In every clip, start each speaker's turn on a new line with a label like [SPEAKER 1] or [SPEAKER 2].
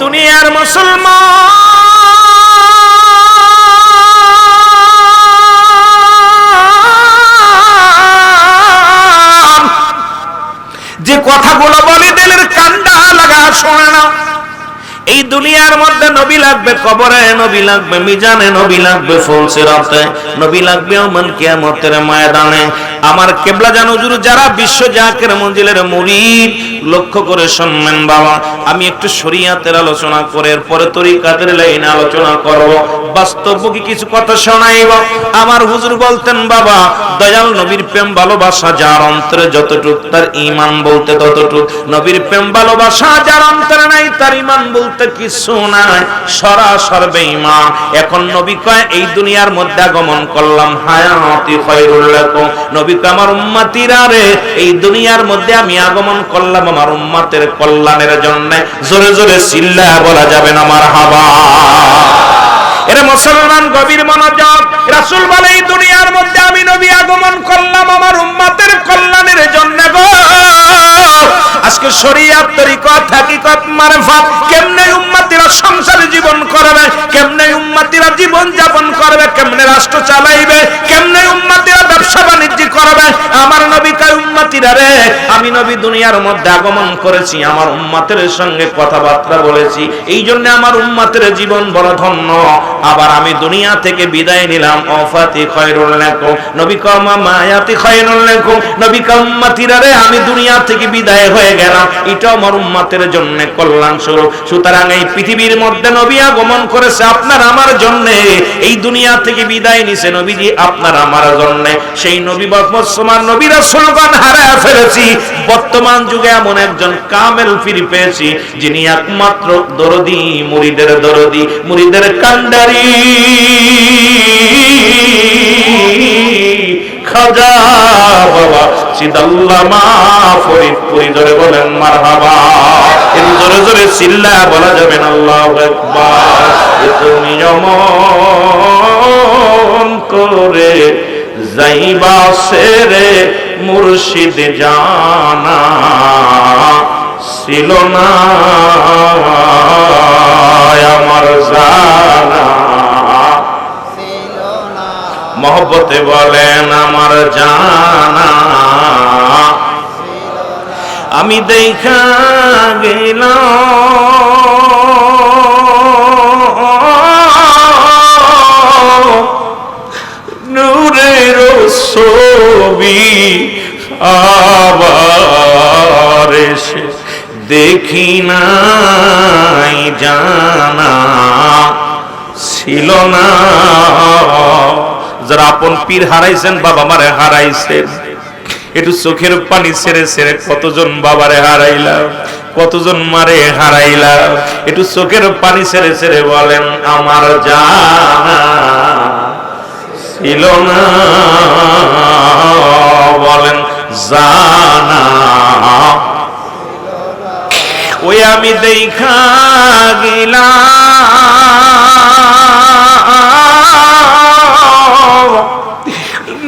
[SPEAKER 1] দুনিয়ার মুসলমান যে কথাগুলো বলে দিলের কান্ডা লাগা শোনে না। এই দুনিয়ার মধ্যে নবী লাগবে, কবরে নবী লাগবে, মিজানে নবী লাগবে, ফুলসিরাতে নবী লাগবে, ওমান কিয়ামতের ময়দানে। আমার কিবলা জান হুজুর যারা বিশ্ব জাকের মঞ্জিলের মুরিদ, লক্ষ্য করে শুনবেন বাবা, আমি একটু শরীয়তের আলোচনা করে এরপরে তরিকাতের লাইনে আলোচনা করব, বাস্তবমুখী কিছু কথা শোনাইব। আমার হুজুর বলতেন বাবা, দয়াল নবীর প্রেম ভালোবাসা যার অন্তরে যতটুক তার ঈমান বলতে ততটুক। নবীর প্রেম ভালোবাসা যার অন্তরে নাই তার ঈমান বলতে কিছু নাই, সরাসর বেঈমান। এখন নবী কয় এই দুনিয়ার মধ্যে আগমন করলাম হায়াতি খায়রুল লাকুম। নবী কয় আমার উম্মতিরা রে, এই দুনিয়ার মধ্যে আমি আগমন করলাম আমার উম্মতের কল্যাণের জন্য। জোরে জোরে চিল্লায়া বলা যাবে না মারহাবা। এরে মুসলমান গভীর মনোযোগ, রাসূল বলে এই দুনিয়ার মধ্যে আমি নবী আগমন করলাম আমার উম্মতের কল্যাণের জন্য গো। আজকে শরীয়ত তরিকত হাকিকত মারফত কেমনে উম্মতিরা সংসার জীবন করবে, কেমনে উম্মতিরা জীবন যাপন করবে, কেমনে রাষ্ট্র চালাইবে, কেমনে উম্মতিরা ব্যবসা বাণিজ্য করবে। আমার নবী কয় উম্মতিরা রে, আমি নবী দুনিয়ার মধ্যে আগমন করেছি, আমার উম্মতের সঙ্গে কথাবার্তা বলেছি, এই জন্য আমার উম্মতের জীবন বড় ধন্য। আবার আমি দুনিয়া থেকে বিদায় নিলাম ওয়াফাতি খায়রুল লাকুম। নবী কয় মায়াতি খায়রুল লাকুম। নবী কয় উম্মতিরা রে, আমি দুনিয়া থেকে বিদায় হয়ে গেলাম, এটা আমার উম্মতের জন্য কল্যাণ স্বরূপ। সুতরাং এই পৃথিবীর মধ্যে নবী আগমন করেছে আপনার আমার জন্য, এই দুনিয়া থেকে বিদায় নিছে নবীজি আপনার আমার জন্য। সেই নবী বর্তমান নবী রাসূলগণ হারায় ফেলেছি, বর্তমান যুগে এমন একজন কামেল ফিরে পেয়েছি যিনি একমাত্র দরদি, মুরিদের দরদি, মুরিদের কান্ডারি খাজা বাবা সিদাল্লামা ফরিদপুরি। জোরে বলেন মারহাবা। এর জোরে জোরে চিল্লায়া বলা যাবে না আল্লাহু আকবার। তুমি অমন করে যাইবা সেরে মুর্শিদ জানা ছিল না আমার জানা। মহব্বতে বলেন আমার জানা আমি দেখা গেলাম নূরের ছবি আবার এসে দেখি নাই জানা ছিল না। যারা আপন পীর হারাইছেন, বাবা মারে হারাইছেন, একটু চোখের পানি ছেড়ে ছেড়ে কতজন বাবারে হারাইলাম, কতজন মারে হারাইলাম, একটু চোখের পানি ছেড়ে ছেড়ে বলেন আমার জানা ছিল না, বলেন জানা। ওই আমি দেখা গেলাম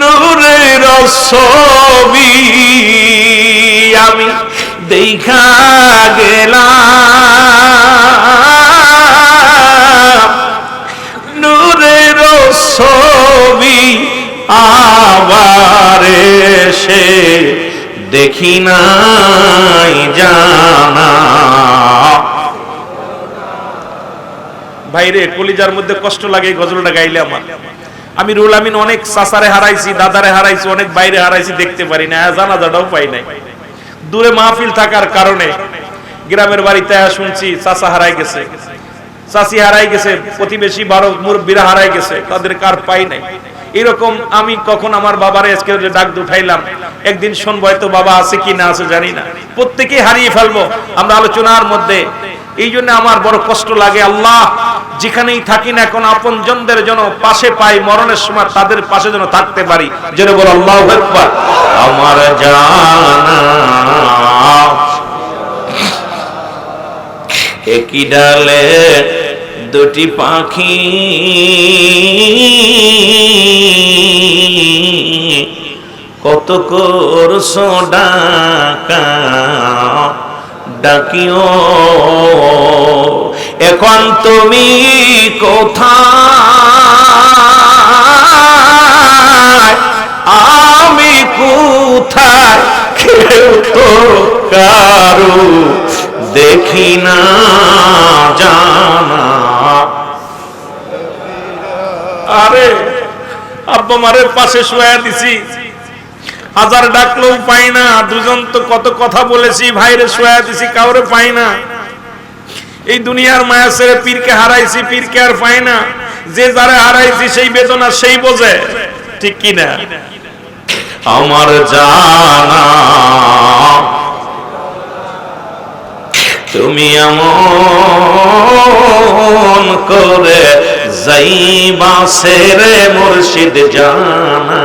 [SPEAKER 1] নূরের ছবি, আমি দেখা গেলাম নূরের ছবি আবার এসে দেখি নাই জানা। ভাইরে কলিজার মধ্যে কষ্ট লাগে এই গজলটা গাইলে আমার। আমি রুল আমিন অনেক চাচারে হারাইছি, দাদারে হারাইছি, অনেক বাইরে হারাইছি, দেখতে পারি না, জানাজাটাও পাই নাই। দূরে মাহফিল থাকার কারণে গ্রামের বাড়িতে শুনছি চাচা হারাই গেছে, চাচি হারাই গেছে, প্রতিবেশী বড় মুরব্বীরা হারাই গেছে, তাদের কার পাই নাই। এরকম আমি কখন আমার বাবারে আজকে ডাক উঠাইলাম, একদিন শুনবো হয়তো বাবা আছে কি না আছে জানি না, প্রত্যেকেই হারিয়ে ফেলবো আমরা আলোচনার মধ্যে। এই জন্য আমার বড় কষ্ট লাগে। আল্লাহ যেখানেই থাকি না এখন আপন জনদের যেন পাশে পাই, মরণের সময় তাদের পাশে যেন থাকতে পারি। যেন বল আল্লাহু আকবার। আমার জানা একই ডালে দুটি পাখি, কত করছো ডাকা ডাকিও এখন তুমি কোথায়, আমি কোথায়, কেউ তো কারো দেখি না জানা। আরে আব্বা মারের পাশে শুয়ে দিছি, হাজার ডাকলেও পাই না। দুজন তো কত কথা বলেছি, ভাইরে শুয়ে দিছি, কাউরে পাই না। এই দুনিয়ার মায়া ছেড়ে পীরকে হারাইছি, পীরকে আর পাই না। যে যারা হারাইছি সেই বেদনা সেই বোঝে, ঠিক কি না? আমার জানা তুমি এমন করে যাইবা সেরে মুর্শিদ জানা,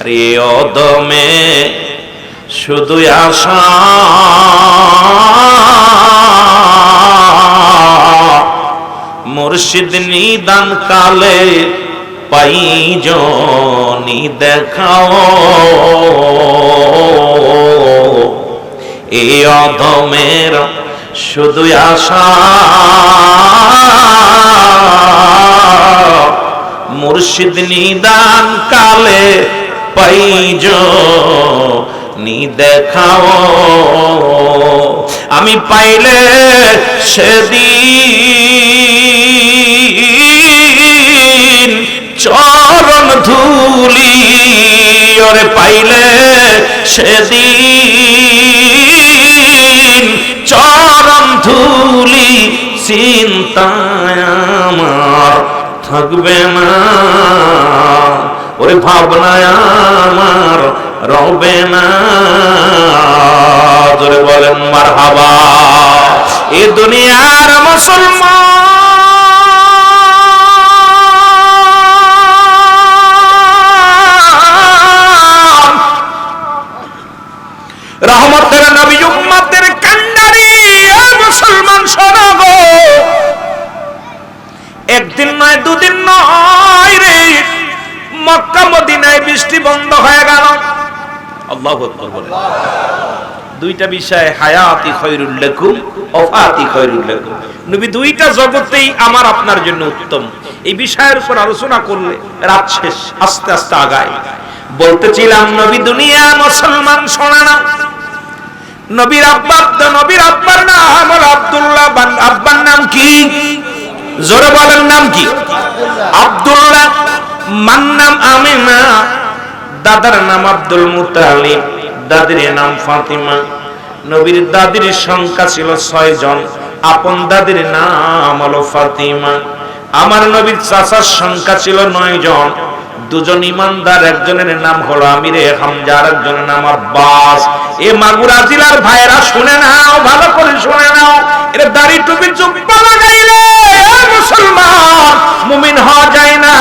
[SPEAKER 1] রে অদমে শুধু আশা মুর্শিদ নিদান কালে পাই জনি দেখাও, এই অধমের শুধু আশা মুর্শিদ নিদান কালে পাই জনি দেখাও। আমি পাইলে সেদিন চরণ ধুলি, ওরে পাইলে সেদিন চরণ ধুলি, চিন্তায় আমার থাকবে না, ওরে ভাবনায় আমার রবে না। জোরে বলেন মারহাবা। এ দুনিয়ার মুসলমান রহমতের নবী উম্মতের কান্ডারি, মুসলমান শোনো গো, একদিন নয় দুদিন নয় রে, মক্কা মদিনায় বৃষ্টি বন্ধ হয়ে গেল। আল্লাহু আকবার বলেন। দুইটা বিষয়, হায়াতি খায়রুল লাকুম, ওয়াফাতি খায়রুল লাকুম। নবী দুইটা জগতেই আমার আপনার জন্য উত্তম। এই বিষয়ের উপর আলোচনা করলে রাত শেষ, আস্তে আস্তে আগায়। বলতেছিলাম নবী দুনিয়া মুসলমান শোনা না। নবীর আব্বার নাম হলো আব্দুল্লাহ, আব্বার নাম কি? জোরে বলেন নাম কি? আব্দুল্লাহ। মার নাম আমিনা, দাদার নাম আব্দুল মুত্তালিব, দাদির নাম ফাতিমা। নবীর দাদির সংখ্যা ছিল 6 জন, আপন দাদির নাম হলো ফাতিমা। আমার নবীর চাচার সংখ্যা ছিল 9 জন, দুজন ইমানদার, একজনের নাম হলো আমিরে হামজা, আর একজনের নাম আব্বাস। এ মাগুরা জেলার ভাইরা শুনে নাও, ভালো করে শুনে নাও। এর দাড়ি টুপি জুব্বা লাগাইলে মুসলমান মুমিন হওয়া যায় না।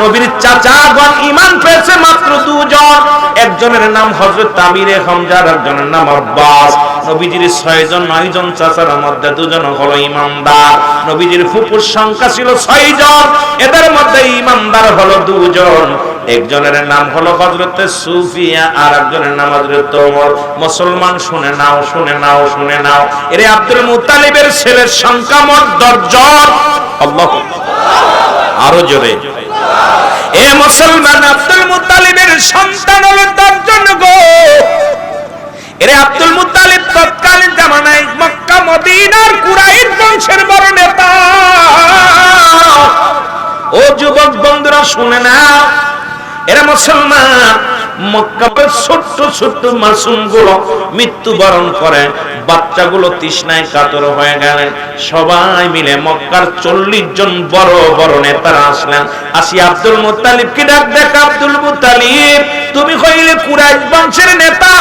[SPEAKER 1] নবীর চাচাগণ ঈমান পেয়েছে মাত্র 2 জন, একজনের নাম হযরত আমিরে হামজা, আর একজনের নাম আব্বাস। নবীজির 6 জন, 9 জন চাচার মধ্যে 2 জন হলো ঈমানদার। নবীজির ফুপুর সংখ্যা ছিল 6 জন, এদের মধ্যে ঈমানদার হলো 2 জন। একজনের নাম হলো হযরত সুফিয়া, আর একজনের নাম হযরত ওমর। মুসলমান শুনে নাও, শুনে নাও, শুনে নাও। এর আব্দুল মুত্তালিবের ছেলের সংখ্যা মোট 10 জন। আল্লাহু আরো জোরে। এ মুসলমান, আব্দুল মুত্তালিবের সন্তান হলো 10 জন গো। এর আব্দুল মুত্তালিব তৎকালীন জামানায় মক্কা মদিনার কুরাইশ বংশের বড় নেতা। ও যুবক বন্ধুরা শুনে নাও, এরা মুসলমান মক্কার ছোট্ট ছোট্ট মাসুমগুলো মৃত্যুবরণ করে, বাচ্চাগুলো তৃষ্ণায় কাতর হয়ে গেলেন। সবাই মিলে মক্কার 40 জন বড় বড় নেতারা আসলেন। আসি আব্দুল মুত্তালিবকে ডাক, দেখ আব্দুল মুত্তালিব, তুমি হইলে কুরাইশ বংশের নেতা,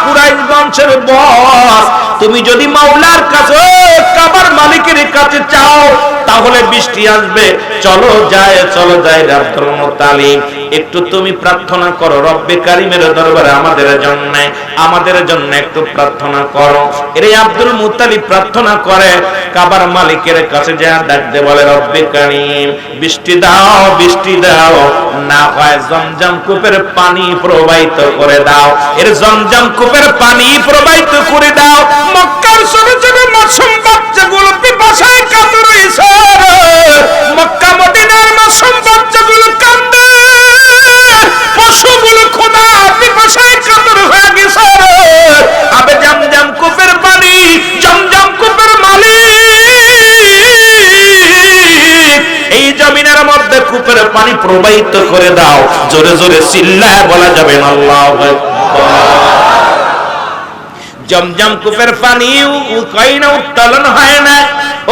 [SPEAKER 1] কুরাইশ বংশের বস। তুমি যদি মাওলার কাছে, কাবার মালিকের কাছে চাও, তাহলে বৃষ্টি আসবে। চলো যায়, চলো যায়। আব্দুল মুত্তালিব, একটু তুমি প্রার্থনা করো রব্বে কারীমের দরবারে আমাদের জন্য একটু প্রার্থনা করো। এর আব্দুল মুত্তালিব প্রার্থনা করে, কাবার মালিকের কাছে যা ডাকতে বলে, রব্বে কারীম বৃষ্টি দাও, বৃষ্টি দাও। না হয় জমজম কূপের পানি প্রবাহিত করে দাও। এর জমজম কূপের পানি প্রবাহিত করে দাও। মক্কার প্রবাহিত করে দাও। জোরে জোরে চিল্লায় বলা যাবে না আল্লাহু আকবার। জমজম কূপের পানি কই না উত্তোলন হয় না।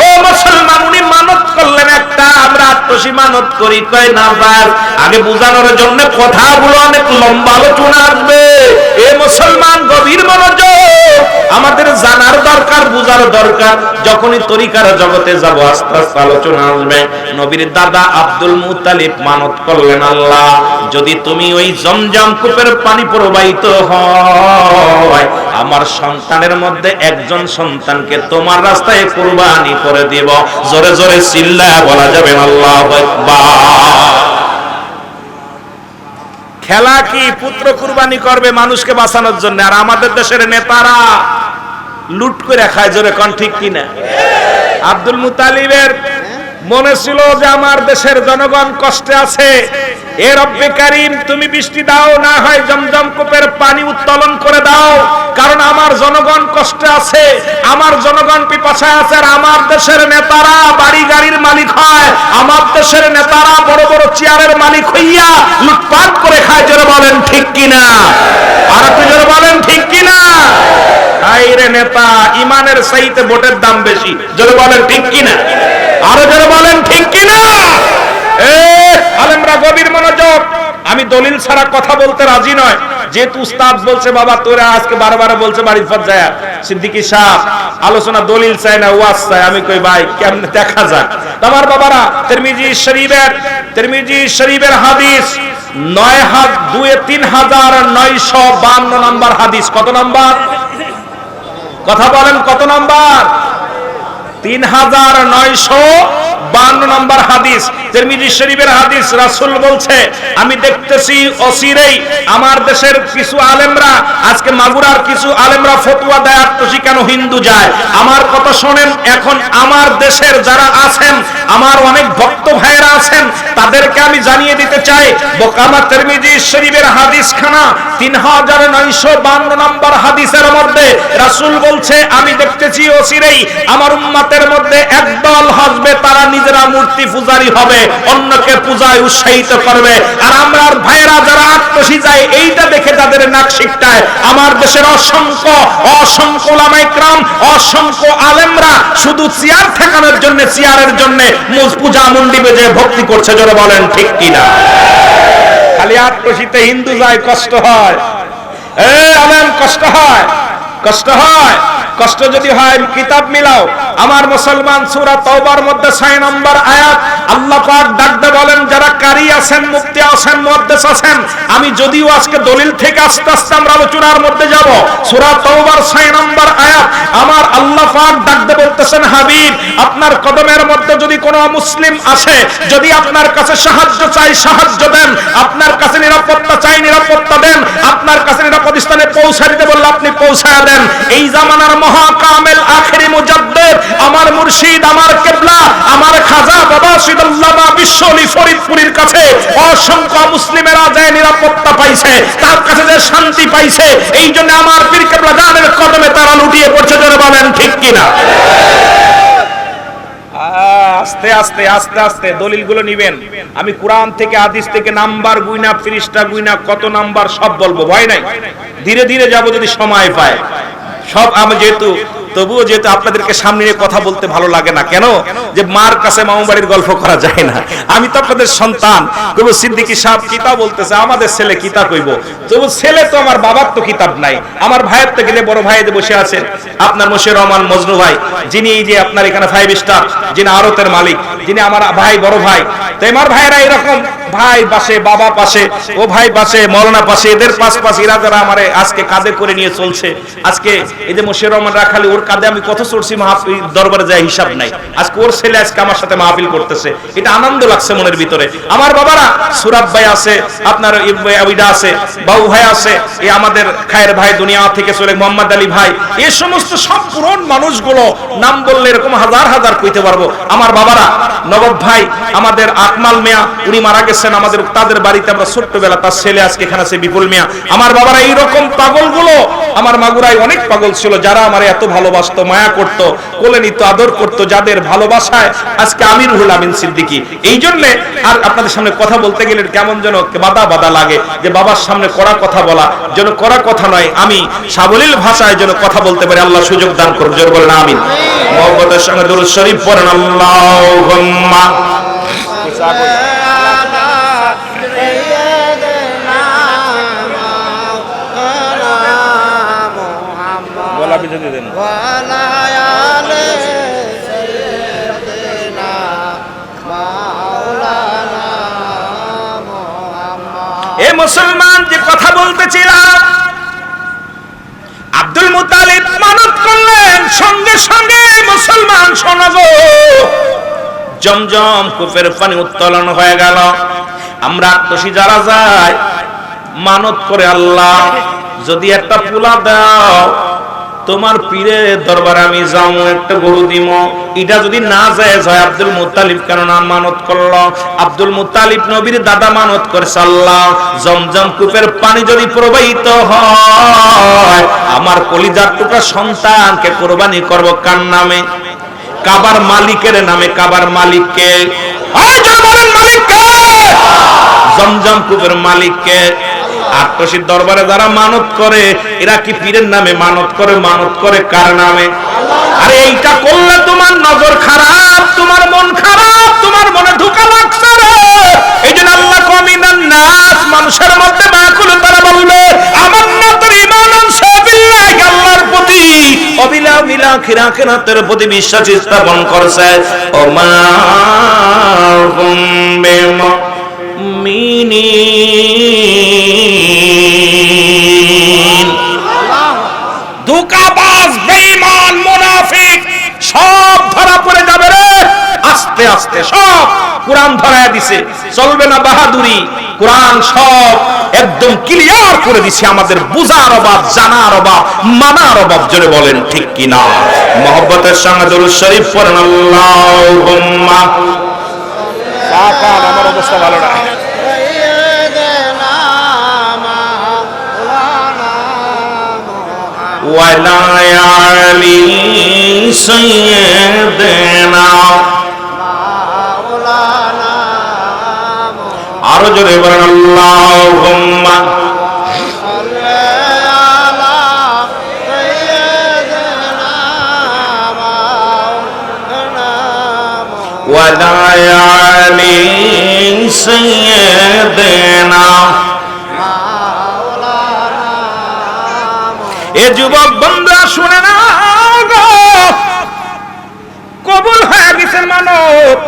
[SPEAKER 1] ও মুসলমান, উনি মানত করলেন একটা, আমরা আত্মসী মানত করি কয় না বার। আগে বুঝানোর জন্য কথাগুলো অনেক লম্বা আলোচনা আসবে। এ মুসলমান, গভীর মনোযোগ, আমাদের জানার দরকার, বুঝার দরকার। যখনই তরিকার জগতে যাব আস্তে আস্তে আলোচনা আসবে। নবীর দাদা আব্দুল মুত্তালিব মানত করলেন, আল্লাহ যদি তুমি ওই জমজম কূপের পানি প্রবাহিত হয়, আমার সন্তানের মধ্যে একজন সন্তানকে তোমার রাস্তায় কুরবানি করে দিব। জোরে জোরে চিল্লায়া বলা যাবে আল্লাহু আকবার। খেলা কি? পুত্র কুরবানি করবে মানুষকে বাঁচানোর জন্য, আর আমাদের দেশের নেতারা লুট করে খায়। জোরে কোন ঠিক কিনা? আব্দুল মুত্তালিবের মনে ছিল যে আমার দেশের জনগণ কষ্টে আছে, এ রব্বে কারীম তুমি বৃষ্টি দাও, না হয় জমজম কূপের পানি উত্তোলন করে দাও, কারণ আমার জনগণ কষ্টে আছে, আমার জনগণ পিপাসায় আছে। আর আমার দেশের নেতারা বাড়ি গাড়ির মালিক হয়, আমার দেশের নেতারা বড় বড় চেয়ারের মালিক হইয়া লুটপাট করে খায়। জোরে বলেন ঠিক কিনা? আর আপনি জোরে বলেন ঠিক কিনা? আইরে নেতা, ইমানের চাইতে ভোটের দাম বেশি। জোরে বলেন ঠিক কিনা? আরো জোরে বলেন ঠিক কিনা? আলেমরা গভীর মনোযোগ, আমি দলিল ছাড়া কথা বলতে রাজি নয়। যেহেতু উস্তাদ বলছে, বাবা তোরা আজকে বারবার বলছে বাড়ির পর যায় সিদ্দিকী সাহেব আলোচনা দলিল চাই না ওয়াজ চাই। আমি কই ভাই কেমনে দেখা যায়? আমার বাবারা, তিরমিজি শরীফের হাদিস 3952 নাম্বার হাদিস। কত নাম্বার? কথা বলেন কত নাম্বার? 3952 নাম্বার হাদিস, তিরমিজি শরীফের হাদিস। রাসূল বলছে, আমি দেখতেছি অচিরেই আমার দেশের কিছু আলেমরা, আজকে মাগুরার কিছু আলেমরা ফতোয়া দেয় আত্মসী কেন হিন্দু যায়। আমার কথা শোনেন, এখন আমার দেশের যারা আছেন, আমার অনেক ভক্ত ভাইয়েরা আছেন, তাদেরকে আমি জানিয়ে দিতে চাই, বোকামা তিরমিজি শরীফের হাদিস খানা 3952 নাম্বার হাদিসের মধ্যে রাসূল বলছে, আমি দেখতেছি অচিরেই আমার উম্মতের মধ্যে একদল আসবে, তারা নিজেরা মূর্তি পূজারী হবে, অন্যকে পূজায় উৎসাহিত করবে। আর আমরা ভাইয়েরা যারা আত্মসী যায়, এইটা দেখে তাদের নাক শিকটায়। আমার দেশের অসংখ্য ওলামায়ে কেরাম, অসংখ্য আলেমরা শুধু চেয়ার ঠেকানোর জন্য, চেয়ারের জন্য পূজা মন্ডি বেজে ভক্তি করছে। জোরে বলেন ঠিক কিনা? খালি আত্মসীতে হিন্দু যায়, কষ্ট হয়। আলেম কষ্ট হয়, কষ্ট হয়। কষ্ট যদি হয় কিতাব মিলাও। আমার মুসলমান, সূরা তাওবার মধ্যে 6 নম্বর আয়াত আল্লাহ পাক ডাকতে বলেন, যারা কারি আছেন, মুফতি আছেন, মুহাদ্দিস আছেন, আমি যদিও আজকে দলিল থেকে আস্তে আস্তে আমরা আলোচনার মধ্যে যাব। সূরা তাওবার 6 নম্বর আয়াত আমার আল্লাহ পাক ডাকতে বলতেছেন, হাবিব আপনার কদমের মধ্যে যদি কোনো মুসলিম আসে, যদি আপনার কাছে সাহায্য চাই সাহায্য দেন, আপনার কাছে নিরাপত্তা চাই নিরাপত্তা দেন, আপনার কাছে নিরাপদ স্থানে পৌঁছে দিতে বললে আপনি পৌঁছায় দেন। এই জামানার মহাকামেল আখেরি মুজাদ্দিদ, আমার মুর্শিদ, আমার কিবলা, আমার খাজা বাবা সিদুল্লামা বিশ্বলি ফরিদপুরীর কাছে অসংখ্য মুসলিমেরা যায় নিরাপত্তা পাইছে, তার কাছে যে শান্তি পাইছে। এই জন্য আমার পীর কিবলা জানের কদমে তারা লুটিয়ে পড়ছে। জোরে বলেন ঠিক কিনা? আস্তে আস্তে আস্তে আস্তে দলিলগুলো নিবেন। আমি কোরআন থেকে হাদিস থেকে নাম্বার গুইনা, পৃষ্ঠা গুইনা, কত নাম্বার সব বলবো, ভয় নাই। ধীরে ধীরে যাব যদি সময় পায় সব। আমি তবুও যেহেতু আপনাদেরকে সামনে নিয়ে কথা বলতে ভালো লাগে না, কেন যে মার কাছে মামু বাড়ির গল্প করা যায় না। আমি তো আপনাদের সন্তান, কইব সিদ্দিকী সাহেব কিতাব বলতেছে, আমাদের ছেলে কিতাব কইব। তবু ছেলে তো আমার বাবার তো কিতাব নাই, আমার ভাইয়ের তো গেলে বড় ভাই বসে আছেন আপনার মশিউর রহমান মজনু ভাই, যিনি এই যে আপনার এখানে 5 স্টার, যিনি আরতের মালিক, যিনি আমার ভাই, বড় ভাই। তো আমার ভাইয়েরা এরকম ভাই পাশে, বাবা পাশে, ও ভাই পাশে, মৌলানা পাশে, এদের পাশ এরা যারা আমারে আজকে কাঁধে করে নিয়ে চলছে। আজকে এই যে মশিউর রহমান রাখালি, ওর কাঁধে আমি কত চলছি মাহফিল দরবারে যায় হিসাব নাই। আজকে ওর ছেলে আজকে আমার সাথে মাহফিল করতেছে, এটা আনন্দ লাগছে মনের ভিতরে। আমার বাবারা সুরাব ভাই আছে, আপনার ওইটা আছে, বাবু ভাই আছে, এই আমাদের খায়ের ভাই দুনিয়া থেকে চলে মোহাম্মদ আলী ভাই, এই সমস্ত সব পুরন মানুষগুলো নাম বললে এরকম হাজার হাজার কইতে পারবো। আমার বাবারা, নবাব ভাই, আমাদের আকমাল মিয়া, উনি মারা গেছেন আমাদের, তাদের বাড়িতে আমরা ছোট্টবেলা, তার ছেলে আজকে এখানে আছে বিপুল মিয়া। আমার বাবারা এইরকম পাগলগুলো আমার মাগুরায় অনেক পাগল ছিল, যারা আমার এত ভালোবাসতো, মায়া করতো, কোলে নিত, আদর করতো, যাদের ভালোবাসা ভাষায় আজকে আমিরুল আমিন সিদ্দিকী। এই জন্য আর আপনাদের সামনে কথা বলতে গেলে কেমন যেন বাধা বাধা লাগে, যে বাবার সামনে কড়া কথা বলা যেন কড়া কথা নয়, আমি সাবলীল ভাষায় যেন কথা বলতে পারি। আল্লাহ সুযোগ দান করুন, জোরে বলেন আমিন। মুহাম্মদের সঙ্গে দুরূদ শরীফ পড়েন, আল্লাহুম্মা বলা বিজয় দেন। এ মুসলমান, যে কথা বলতেছিলাম, আব্দুল মুত্তালিব মানত করলেন, সঙ্গে সঙ্গে মুসলমান শোনো গো, জমজম কূপের পানি উত্তোলন হয়ে গেল। আমরা আত্মসী যারা যায় মানত করে, আল্লাহ যদি একটা পোলা দাও, তোমার পীরের দরবারে আমি যাও, একটা গরু দিব। এটা যদি না যায় হয়, আব্দুল মুত্তালিব কেন না মানত করলো? আব্দুল মুত্তালিব নবীর দাদা মানত করেছে, আল্লাহ জমজম কূপের পানি যদি প্রবাহিত হয়, আমার কলিজার টুকরা সন্তানকে কুরবানি করব কার নামে? কাবার মালিকের নামে। কাবার মালিককে, মালিককে, জমজম কূপের মালিককে। আত্মসীর দরবারে যারা মানত করে, এরা কি পীরের নামে মানত করে? মানত করে কার নামে? আরে এইটা করলে তোমার নজর খারাপ, তোমার মন খারাপ, তোমার মনে ধোঁকা লাগছে রে। এই জন্য আল্লাহ কমিনান নাস, মানুষের মধ্যে বাকুল তারা বলবে আমার নাতর ঈমানান সাবিল্লাহ, আল্লাহর প্রতি অবিলা মিলা খিরাখিরাতের প্রতি বিশ্বাস স্থাপন করছে। ও মা ধোঁকাবাজ, বেঈমান, মুনাফিক সব ধরা পড়ে যাবে রে। আস্তে আস্তে সব কোরআন ধরায় দিছে, চলবে না বাহাদুরি। কোরআন সব একদম ক্লিয়ার করে দিছে। আমাদের বুঝার অভাব, জানার অভাব, মানার অভাব, জোরে বলেন ঠিক কিনা? মুহাব্বতের সঙ্গে দুরূদ শরীফ পড়েন, আল্লাহুম্মা। আমার অবস্থা ভালো না। ওয়ালা আলি সাইয়্যিদিনা, আরো জোরে বলেন আল্লাহুম্মা ওয়ালা আলি সাইয়্যিদিনা। এ যুবক বন্ধুরা শুনে না গো, কবুল হয়ে গেছে মানত।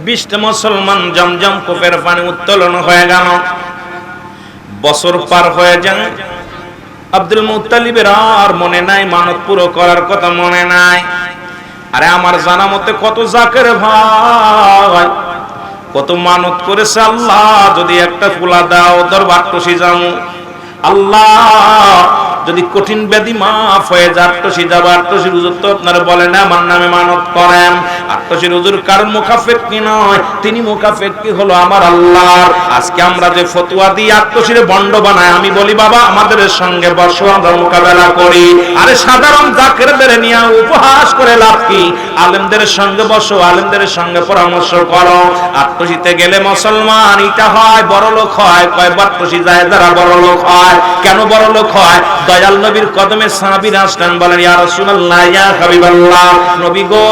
[SPEAKER 1] 20টা মুসলমান জমজম কূপের পানি উত্তোলন হয়ে গেল। বছর পার হয়ে যায়, আব্দুল মুত্তালিবের আর মনে নাই, মানত পুরো করার কথা মনে নাই। আরে আমার জানা মতে কত জাকের ভাই, কত মানত করেছে, আল্লাহ যদি একটা ফুলা দাও, দরবার টসি যাও। আল্লাহ যদি কঠিন ব্যাধি মাফ হয়ে যায়, আট্টসি যাবো। আট্টসির হুজুর তো আপনারা বলেন না আমার নামে মানত করেন। আট্টসির হুজুর কার মুখাফেক্কি নয়, তিনি মুখাফেক্কি হলো আমার আল্লাহর। আজকে আমরা যে ফতোয়া দিই, আট্টসিরে বন্ড বানায়, আমি বলি বাবা আমাদের সঙ্গে বসো, আমরা মোকাবেলা করি। আরে সাধারণ জাকেরদের নিয়ে উপহাস করে লাভ কি? আলেমদের সঙ্গে বসো, আলেমদের সঙ্গে পরামর্শ করো। আট্টসিতে গেলে মুসলমান এটা হয়, বড় লোক হয়। কয়বার আট্টসি যায় যারা বড় লোক হয়। কেন বড় লোক হয়? দয়াল নবীর কদমে সাহাবীরা আসলেন, বলেন ইয়া রাসূলুল্লাহ, ইয়া হাবিবাল্লাহ, নবী গো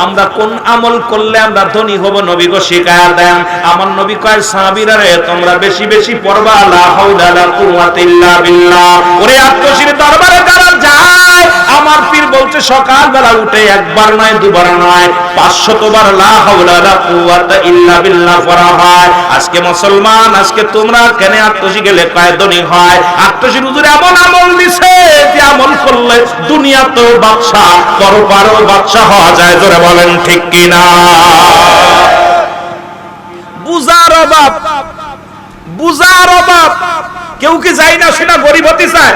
[SPEAKER 1] আমরা কোন আমল করলে আমরা ধনী হব? নবী গো শিখায়া দেন। আমার নবী কয় সাহাবীরা রে, তোমরা বেশি বেশি পড়বা লা হাওলা লা কুওয়াতা ইল্লা বিল্লাহ। ওরে আত্মশীর দরবারে যারা যায়, আমার পীর বলছে সকালবেলা উঠে একবার নয়, দুবার নয়, 500 বার লা হাওলা লা কুওয়াতা ইল্লা বিল্লাহ পড়া হয়। আজকে মুসলমান, আজকে তোমরা কেন আত্মশী গেলে কয় ধনী হয়? আত্মশীর হুজুর এমন আমল দিছে যে আমল করলে দুনিয়া তো বাদশা, পরপারও বাদশা হওয়া যায়। জোরে বলেন ঠিক কিনা? বুঝার অভাব, বুঝার অভাব। কেউ কি যাই না সেটা গরিব হতে চায়?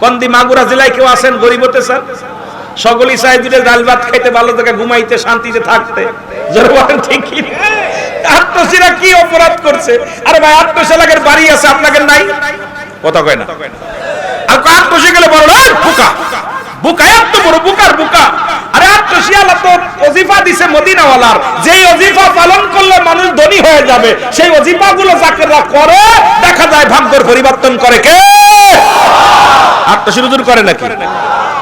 [SPEAKER 1] কন্দি মাগুরা জেলায় কেউ আছেন গরিব হতে চান? সকলেই চায় দুটো ডাল ভাত খাইতে, ভালো জায়গায় ঘুমাইতে, শান্তিতে থাকতে। জোরে বলেন ঠিক কিনা? আত্মশীরা কি অপরাধ করছে? আরে ভাই 800 লাখের বাড়ি আছে, আপনাদের নাই? কথা কয় না। আর আত্মশী গেলে বড় বোকা, বোকা এত বড় বোকার বোকা। আরে আত্মশী আল্লাহ তো ওজিফা দিছে মদিনাওয়ালার, যেই ওজিফা পালন করলে মানুষ ধনী হয়ে যাবে, সেই ওজিফাগুলো যাকেরা করে দেখা যায় ভাগ্যের পরিবর্তন করে কে? আত্মশুরুজুর করে নাকি?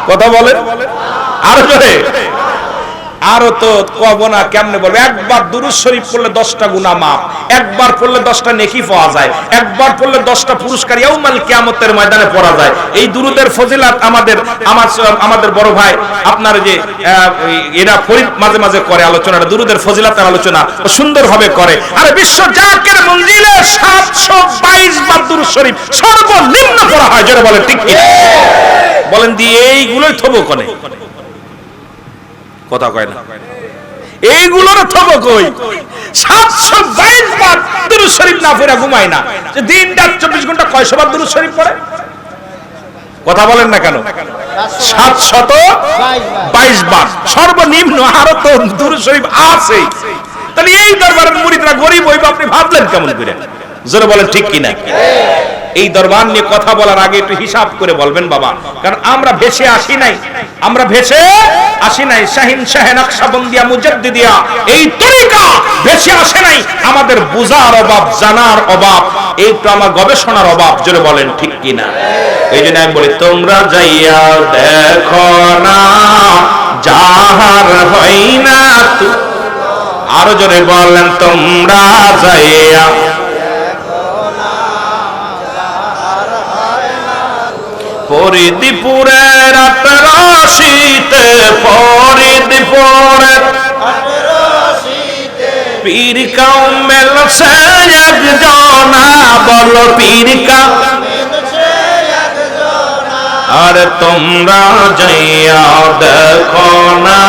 [SPEAKER 1] কথা বলেন আরো জোরে। আরো তো কব না, কেমনে বলবো। একবার দুরূদ শরীফ পড়লে 10টা গুনাহ মাফ, একবার পড়লে 10টা নেকি পাওয়া যায়, একবার পড়লে 10টা পুরস্কার ইয়াউমাল কিয়ামতের ময়দানে পড়া যায়। এই দুরুদের ফজিলত আমাদের বড় ভাই আপনার যে এরা ফরিদ মাঝে মাঝে করে আলোচনাটা, দুরুদের ফজিলতের আলোচনা সুন্দরভাবে করে। আর বিশ্ব জাকের মঞ্জিলে 722 বার দুরূদ শরীফ সর্বনিম্ন পড়া হয়, যারা বলে ঠিক কি বলেন দিয়ে এইগুলোই থবো কোনে কথা কয় না, এইগুলোর থবো কই? 722 বার দুরূদ শরীফ না পড়ে ঘুমায় না, যে দিনটা 24 ঘন্টা কয়শো বার দুরূদ শরীফ পড়ে? কথা বলেন না কেন? 722 বার সর্বনিম্ন। আরো তো দুরূদ শরীফ আছে। তাহলে এই দরবারের মুরিদরা গরিব হইব আপনি ভাবলেন কেমন করে? জোরে বলেন ঠিক কিনা? এই দরবার নিয়ে কথা বলার আগে একটু হিসাব করে বলবেন বাবা, কারণ আমরা ভেসে আসি নাই, আমরা ভেসে আসি নাই। শাহিন শাহে নকশবন্দিয়া মুজাদ্দিদিয়া এই তরিকা ভেসে আসে নাই, আমাদের বুঝার অভাব, জানার অভাব, একটু আমার গবেষণার অভাব। জোরে বলেন ঠিক কিনা? এই জন্য আমি বলি তোমরা যাইয়া দেখো না যাহার হয় না। আরো জোরে বলেন তোমরা যাইয়া ফরিদপুরের 18শীতে, ফরিদপুরের 18শীতে পীর কাউমেল সে একজনা, বলো পীর কাউমেল সে একজনা। আর তোমরা যাইয়া দেখো না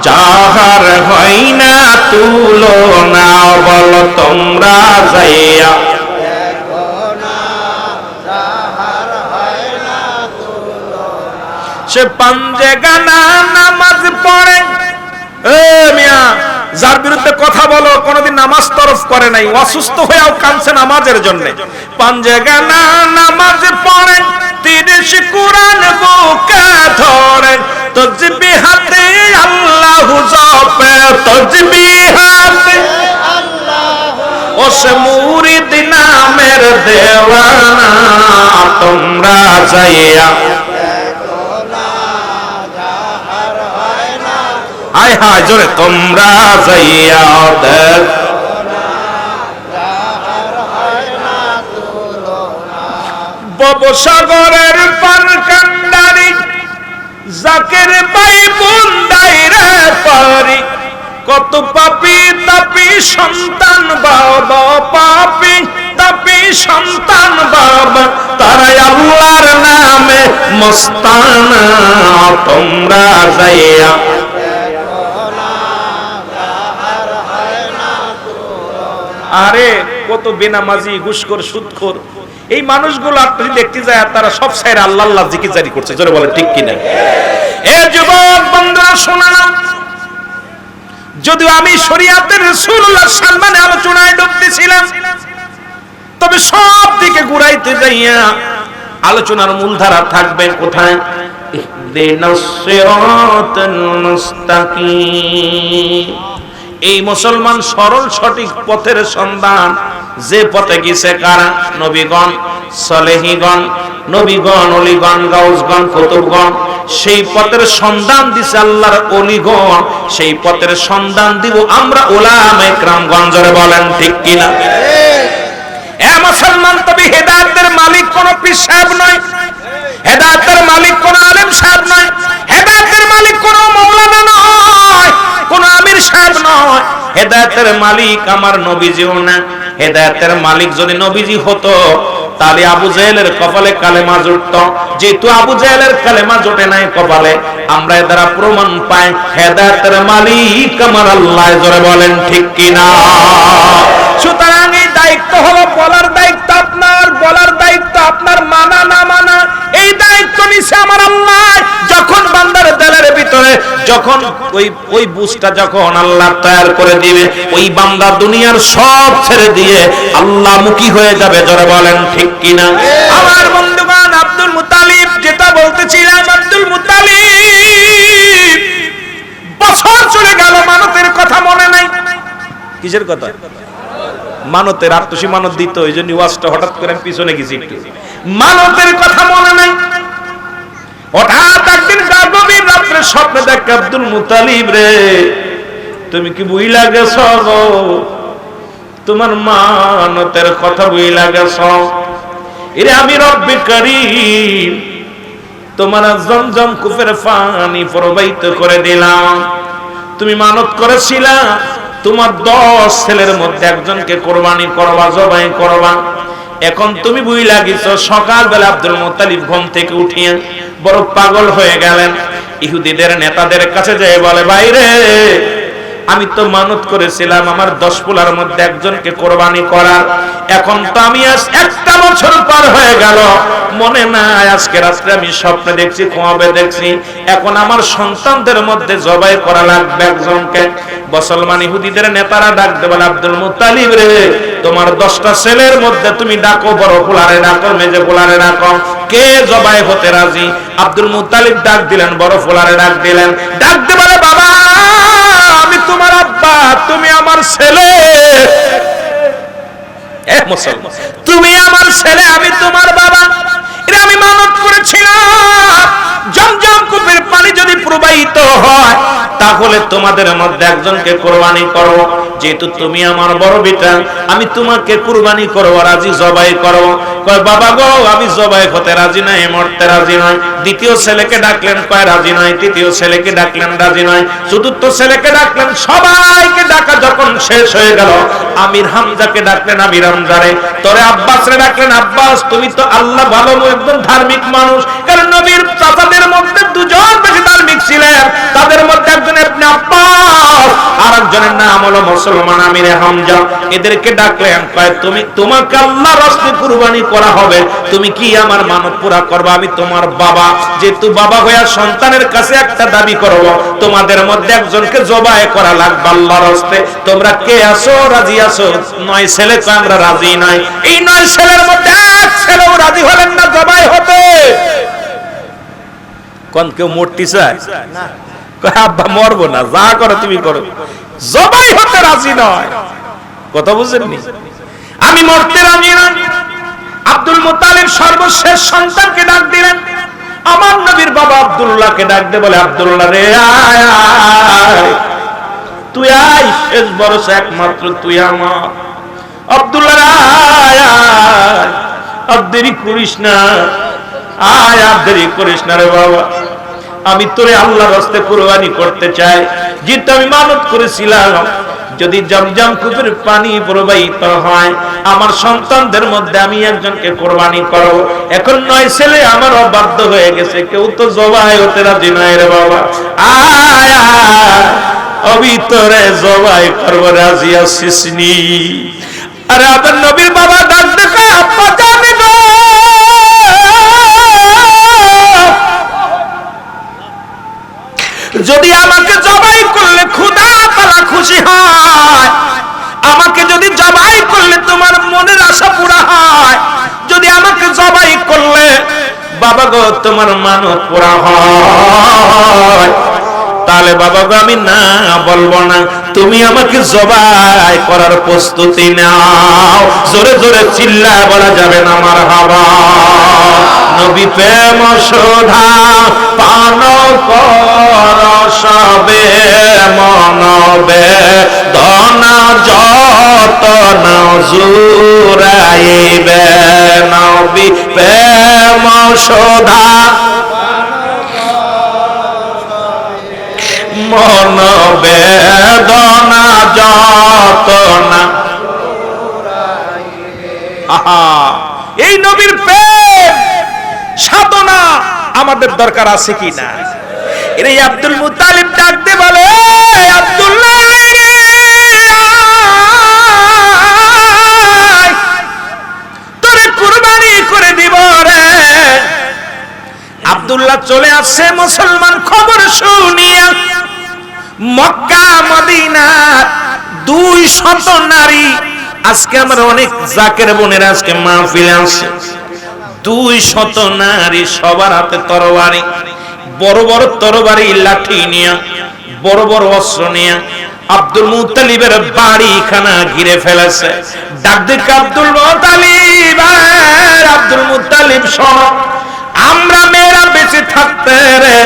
[SPEAKER 1] যাহার হয় না তুলনা, বলো তোমরা যাইয়া সে পাঞ্জে গানা নামাজ পড়ে। মিয়া যার বিরুদ্ধে কথা বলো কোনদিন নামাজ তরফ করে নাই, অসুস্থ হয়েও কাঁদছে নামাজের জন্য। পাঞ্জে গানা নামাজ পড়ে, 30 কুরআন বুকে ধরে, তাসবিহাতে আল্লাহু জপে, তাসবিহাতে আল্লাহু। ও সে মুরিদ নামের দেওয়ানা, তোমরা যাইয়া হায় হায় জোরে তোমরা যাইয়া দেখো না যাহার হয় না তুলনা। ভবসাগরের পার কান্ডারি জাকের ভাই বুন্দাই রে পারি, কত পাপী তাপী সন্তান বাবা, পাপী তাপী সন্তান বাবা, তারাই আল্লাহর নামে মস্তানা। তোমরা যাইয়া আরে কত বেনামাজি, ঘুষখোর, সুদখোর এই মানুষগুলো আপনি দেখতে যায়, তারা সব সাইরে আল্লাহ আল্লাহ জিকির জারি করছে। জোরে বলে ঠিক কিনা? এ যুবক বন্ধুরা শোনা, যদিও আমি শরীয়তের রাসূলুল্লাহ সম্মানে আলোচনায় ডুবতেছিলাম, তবে সব দিকে ঘুরাইতে যাইয়া আলোচনার মূলধারা থাকবে কোথায়? ইহদিনাস সিরাতাল মুস্তাকিম। এই মুসলমান সরল সঠিক পথের সন্ধান যে পথে গেছে কারা? নবীগণ, সালেহীগণ, নবীগণ, ওলিগণ, গাউসগণ, কুতুবগণ। সেই পথের সন্ধান দিছে আল্লাহর ওলিগণ, সেই পথের সন্ধান দিব আমরা উলামায়ে কেরামগণ। জোরে বলেন ঠিক কিনা? এ মুসলমান, তবে হেদায়েতের মালিক কোন পীর সাহেব নয়, হেদায়েতের মালিক কোন আলেম সাহেব নয়, হেদায়েতের মালিক কোন মাওলানা নয়, কোন আমির সাহেব নয়। হেদায়েতের মালিক আমার নবীজিও না। হেদায়েতের মালিক যদি নবীজি হতো তাহলে আবু জেহেলের কপালে কালেমা জুটতো। যেহেতু আবু জেহেলের কালেমা জোটে নাই কপালে, আমরা এর দ্বারা প্রমাণ পাই হেদায়েতের মালিক আমার আল্লাহ। জোরে বলেন ঠিক কিনা? সুতরাং এই দায়িত্ব হলো বলার দায়িত্ব আপনার, বলার দায়িত্ব আপনার, মানা না মানা এই দায়িত্ব নিছে আমার আল্লাহ। যখন বান্দার দিলের ভিতরে যখন ওই বুঝটা যখন আল্লাহ তৈরি করে দিবে, ওই বান্দা দুনিয়ার সব ছেড়ে দিয়ে আল্লাহ মুখী হয়ে যাবে। জোরে বলেন ঠিক কিনা? আমার বন্ধুগণ, আব্দুল মুত্তালিব, যেটা বলতেছিলাম, আব্দুল মুত্তালিব বছর চলে গেল, কিসের কথা? মানতের। আর তো সে মানত দিত, এই জন্য ওয়াজটা হঠাৎ করে আমি পিছনে গেছি একটু। মানতের কথা মনে নাই। হঠাৎ একদিন গভীর রাত্রে স্বপ্নে দেখে আব্দুল মুতালিব রে, তুমি কি বুইলা গেছ গো? তোমার মানতের কথা বুইলা গেছ? এরে আমি রব্বে কারীম তোমার জমজম কূপের পানি প্রবাহিত করে দিলাম। তুমি মানত করেছিলা তোমার 10 ছেলের মধ্যে একজনকে কোরবানি করবা, জবাই করবা। এখন তুমি বুইলা গেছো। সকালবেলা আব্দুল মুত্তালিব ঘুম থেকে উঠিয়ে বড় পাগল হয়ে গেলেন। ইহুদিদের নেতাদের কাছে যেয়ে বলে, ভাইরে আমি তো মানত করেছিলাম আমার 10 পোলার মধ্যে একজনকে কোরবানি করার। এখন তো আমি আজ 1টা বছর পার হয়ে গেল, মনে নাই আজকে রাত্রে আমি স্বপ্নে দেখছি, খোয়াবে দেখছি। এখন আমার সন্তানদের মধ্যে জবাই করা লাগবে একজনকে। মুসলমান ইহুদিদের নেতারা ডাকতে বলে, আব্দুল মুত্তালিব রে, তোমার 10টা ছেলের মধ্যে তুমি ডাকো, বড় পোলারে ডাকো, মেজে পোলারে ডাকো, কে জবাই হতে রাজি? আব্দুল মুত্তালিব ডাক দিলেন, বড় পোলারে ডাক দিলেন। ডাকতে বলে, বাবা আমি তোমার আব্বা, তুমি আমার ছেলে। মুসলমান, তুমি আমার ছেলে, আমি তোমার বাবা। এটা আমি মানত করেছিলাম জমজম কূপের পানি যদি প্রবাহিত হয় তাহলে তোমাদের মধ্যে একজনকে কোরবানি করব। যেহেতু তুমি আমার বড় বেটা, আমি তোমাকে কোরবানি করব, রাজি, জবাই করব। কয় বাবা গো আমি জবাই হতে রাজি নাই, মরতে রাজি নয়। দ্বিতীয় ছেলেকে ডাকলেন, কয় রাজি নয়। তৃতীয় ছেলেকে ডাকলেন, রাজি নয়। চতুর্থ ছেলেকে ডাকলেন। সবাইকে ডাকা যখন শেষ হয়ে গেল, আমির হামজাকে ডাকলেন, আমির হামজারে। তোরে আব্বাসরে ডাকলেন, আব্বাস তুমি তো আল্লাহ ভালো একদম ধার্মিক মানুষ। কারণ নবীর চাচাদের মধ্যে দুজন বেশি ধার্মিক ছিলেন, তাদের মধ্যে একজন ইবনে আব্বাস, আর একজনের নাম হলো মুসলমান আমির হামজা। এদেরকে ডাকলেন, কয় তুমি, তোমাকে আল্লাহর রাস্তায় কুরবানি করা হবে, তুমি কি আমার মানত পুরা করবে? আমি তোমার বাবা, যেহেতু বাবা হইয়া সন্তানের কাছে একটা দাবি করব, তোমাদের মধ্যে একজনকে জবাই করা লাগবে আল্লাহর রাস্তায়। তোমরা কে আছো, রাজি আছো? 9 ছেলে কয় আমরা রাজি নাই। এই 9 ছেলের মধ্যে এক ছেলেও রাজি হলেন না জবাই হতে। কোন কেউ মরতে চায় না? কয় আব্বা মরবো না, যা করো তুমি করো, জবাই হতে রাজি নয়। কথা বুঝেননি? আমি মরতে রাজি না। আব্দুল মুত্তালিব সর্বশেষ সন্তানকে ডাক দিলেন, আমার নবীর বাবা আব্দুল্লাহকে ডাক দিয়ে বলে, আব্দুল্লাহ রে আয় আয়, তুই আয়, শেষ বরস একমাত্র তুই আমার। আব্দুল্লাহ আয় আয়, আর দেরি করিস না, আয় আর দেরি করিস না রে বাবা। আমি তোরে আল্লাহর রাস্তায় কুরবানি করতে চাই, যেটা আমি মানত করেছিলাম যদি জমজম কূপের পানি প্রবাহিত হয় আমার সন্তানদের মধ্যে আমি একজনকে কোরবানি করব। এখন 9 ছেলে আমার অবাধ্য হয়ে গেছে, কেউ তো জবাই হতে রাজি নয় রে বাবা। আয় আমি তোরে জবাই করব, রাজি আছিস নি? আরে আমার নবীর বাবা ডাক দেখা, আব্বা জানি গো, যদি আমাকে জবাই করলে খোদা তাআলা খুশি হয়, আমাকে যদি জবাই করলে তোমার মনের আশা পুরা হয়, যদি আমাকে জবাই করলে বাবা গো তোমার মানত পুরা হয়, তাহলে বাবা গো আমি না বলবো না, তুমি আমাকে জবাই করার প্রস্তুতি নাও। জোরে জোরে চিল্লায় বলা যাবে না মারহাবা। নবী প্রেম শোধা পান কর সবে মনবে ধনা যত না জুরাইবে। নবী প্রেম শোধা মন বেদনা যত না। এই নবীর প্রেম সাধনা আমাদের দরকার আছে কি না? এই আব্দুল মুত্তালিব ডাকতে বলে, আব্দুল্লাহ তোরে কুরবানি করে দিব রে। আব্দুল্লাহ চলে আসছে মুসলমান খবর শুনিয়া। মক্কা মদিনা 200 নারী, আজকে আমরা অনেক জাকের বোনেরা আজকে মাহফিলে আসছে। 200 নারী, সবার হাতে তরবারি, বড় বড় তরবারি, লাঠি নিয়ে, বড় বড় অস্ত্র নিয়ে আব্দুল মুত্তালিবের বাড়িখানা ঘিরে ফেলেছে। ডাক দিক আব্দুল মুত্তালিব, আব্দুল মুত্তালিব শোনো, আমরা মেয়েরা বেঁচে থাকতে রে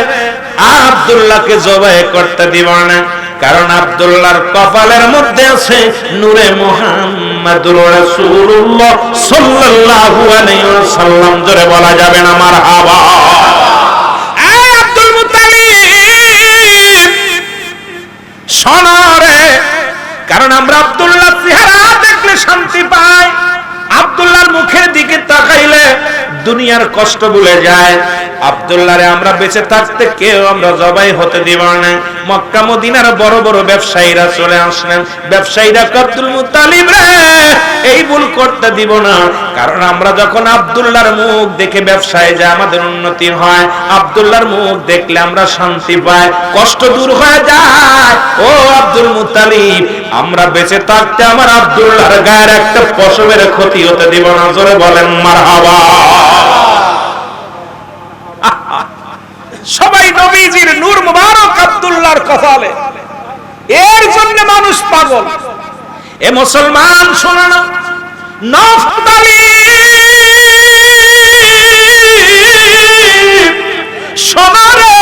[SPEAKER 1] আব্দুল্লাহকে জবাই করতে দিব না, কারণ আব্দুল্লাহর কপালের মধ্যে আছে নূরে মুহাম্মাদুর রাসূলুল্লাহ সাল্লাল্লাহু আলাইহি ওয়াসাল্লাম। জোরে বলা যাবে না মারহাবা। এই আব্দুল মুত্তালিব শোনো রে, কারণ আমরা আব্দুল্লাহর চেহারা দেখলে শান্তি পাই, আব্দুল্লাহর মুখের দিকে তাকাইলে দুনিয়ার কষ্ট ভুলে যায়। আব্দুল্লাহরে আমরা বেঁচে থাকতে কেউ আমরা জবাই হতে দিব না। মক্কা মদিনার বড় বড় ব্যবসায়ীরা চলে আসলেন, ব্যবসায়ীরা আব্দুল মুত্তালিব রে এই ভুল করতে দিব না, কারণ আমরা যখন আব্দুল্লাহর মুখ দেখে ব্যবসায় যায় আমাদের উন্নতি হয়, আব্দুল্লাহর মুখ দেখলে আমরা শান্তি পাই, কষ্ট দূর হয়ে যায়। ও আব্দুল মুত্তালিব, আমরা বেঁচে থাকতে আমার আব্দুল্লাহর গায়ের একটা পশমের ক্ষতি হতে দিব না। জোরে বলেন মারহাবা। সবাই নবীজির নূর মুবারক আব্দুল্লাহর কপালে, এর জন্য মানুষ পাগল। এ মুসলমান শোনো না, নফতালি সোনারে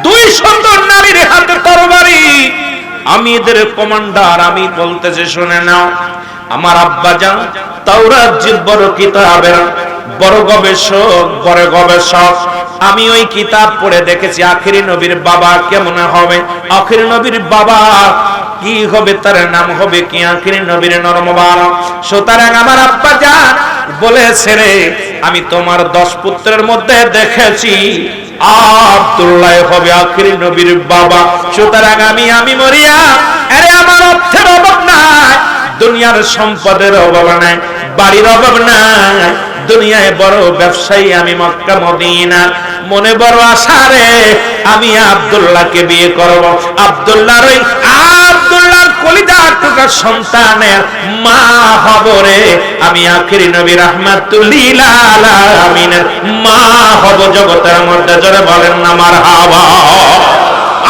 [SPEAKER 1] 200 নারীর হাতে তরবারি, আমি এদের কমান্ডার, আমি বলতেছি শুনে নাও। আমার আব্বা জান তাওরাত যে বড় কিতাবের বড় গবেষক, বড় গবেষক, আমি ওই কিতাব পড়ে দেখেছি আখিরি নবীর বাবা কেমন হবে, আখিরি নবীর বাবা কি হবে, তার নাম হবে কি আখিরি নবীর নরমবারক। সুতরাং আমার আব্বা জান বলেছে রে, আমি তোমার 10 পুত্রের মধ্যে দেখেছি আব্দুল্লাহ হবে আখিরি নবীর বাবা। সুতরাং আমি মরিয়া, আরে আমার অর্থের অভাব নাই, দুনিয়ার সম্পদের অভাব নাই, বাড়ির অভাব নাই, দুনিয়ায় বড় ব্যবসায়ী আমি, মক্কা মদিনা মনে বড় আশা রে, আমি আব্দুল্লাহকে বিয়ে করব। আব্দুল্লাহর ওই আব্দুল্লাহর কলিজার টুকরা সন্তানের মা হব রে, আমি আখিরি নবী রাহমাতুল লিল আলামিনের মা হব জগতের মধ্যে। জোরে বলেন না মারহাবা।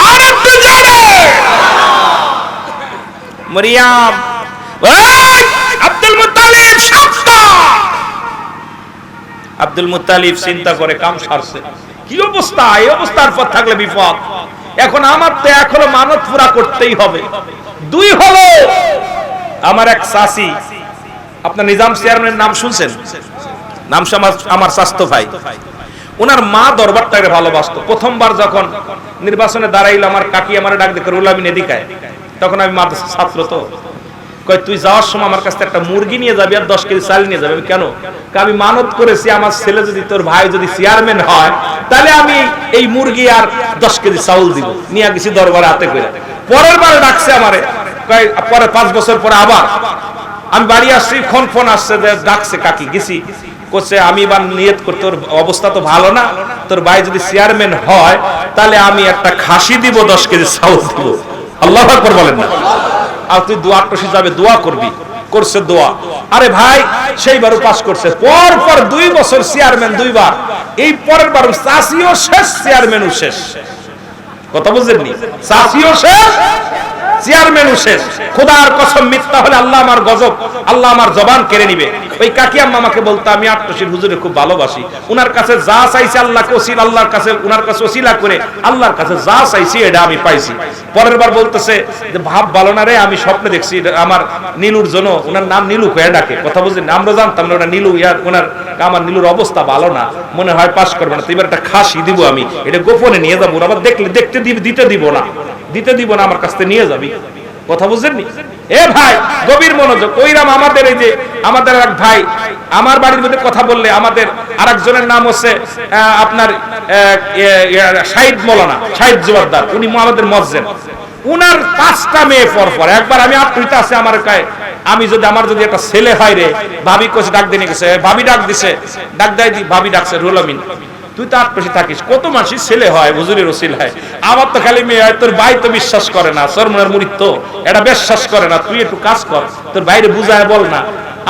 [SPEAKER 1] আর একটু জোরে। মরিয়াম, ওই আব্দুল মুত্তালিব সাবধান। আব্দুল মুত্তালিব চিন্তা করে কাম সারছে, কি অবস্থা, এই অবস্থার পর থাকলে বিপদ। এখন আমার তো এখনো মানত পুরা করতেই হবে। 2 হলো আমার এক চাচি, আপনার নিজাম চেয়ারম্যানের নাম শুনছেন? নাম আমার স্বাস্থ্য ভাই, ওনার মা দরবারটাকে ভালোবাসতো। প্রথমবার যখন নির্বাচনে দাঁড়াইলো আমার কাকি আমার ডাক দেখে রুল আমিন এদিকায়, তখন আমি মাদ্রাসার ছাত্র, তো কয় তুই যাওয়ার সময় আমার কাছে একটা মুরগি নিয়ে যাবি আর 10 কেজি চাল নিয়ে যাবি। কেন? আমি মানত করেছি আমার ছেলে যদি, তোর ভাই যদি চেয়ারম্যান হয়, তাহলে আমি এই মুরগি আর 10 কেজি চাউল দিব। নিয়ে গেছি দরবারে হাতে করে। পরের বার ডাকছে আমারে, কয় পরে 5 বছর পরে আবার আমি বাড়ি আসছি, ফোন আসছে, ডাকছে কাকি, গেছি, করছে আমি এবার নিয়ত করতে, তোর অবস্থা তো ভালো না, তোর ভাই যদি চেয়ারম্যান হয় তাহলে আমি একটা খাসি দিব, 10 কেজি চাউল দিব। আল্লাহু আকবার বলেন না। আর তুই দোয়া টসি যাবে, দোয়া করবি, করছে দোয়া। আরে ভাই সেইবারও পাস করছে, পর 2 বছর চেয়ারম্যান 2 বার, এই পরের বার চাষিও শেষ, চেয়ারম্যানও শেষ। কথা বুঝলেননি? চাষিও শেষ, চেয়ারম্যানও শেষ। খোদার কসম, মিথ্যা হলে আল্লাহ আমার গজব, আল্লাহ আমার জবান কেড়ে নিবে। ওই কাকি আম্মা আমাকে বলতো, আমি আটশির হুজুরে খুব ভালোবাসি, উনার কাছে যা চাইছি আল্লাহকে ওসিলা, আল্লাহর কাছে উনার কাছে ওসিলা করে আল্লাহর কাছে যা চাইছি এটা আমি পাইছি। পরের বার বলতেছে যে ভাব ভালো না রে, আমি স্বপ্নে দেখছি আমার নীলুর জন্য, উনার নাম নীলু হয়ে ডাকে। কথা বুঝলেন? আমরা জানতাম না ওটা নীলু, ইয়ার ওনার আমার নীলুর অবস্থা ভালো না, মনে হয় পাস করবে না, তো এবার একটা খাসি দিব আমি, এটা গোপনে নিয়ে যাবো, আবার দেখলে দিতে দিব না, আমার কাছ থেকে নিয়ে যাবি। কথা বুঝলেননি? এ ভাই গভীর মনোযোগ। ওইরাম আমাদের এই যে আমাদের এক ভাই আমার বাড়ির মধ্যে কথা বললে, আমাদের আরেকজনের নাম হচ্ছে আপনার শাহিদ মৌলানা, শাহিদ জোয়ারদার, উনি আমাদের মসজিদ, উনার 5টা মেয়ে পর একবার আমি আটটা আছে আমার গায়ে, আমি যদি আমার যদি একটা ছেলে হয় রে, ভাবি কোচ ডাক দিয়ে গেছে, ভাবি ডাক দিছে, ডাক দেয়, ভাবি ডাকছে রুল আমিন, তুই তো 8 পাশে থাকিস, কত মানুষই ছেলে হয় হুজুরের ওসিলায়, আমার তো খালি মেয়ে হয়। তোর ভাই তো বিশ্বাস করে না, সরমনের মুরিদ তো এটা বিশ্বাস করে না, তুই একটু কাজ কর, তোর বাইরে বুঝায় বল না।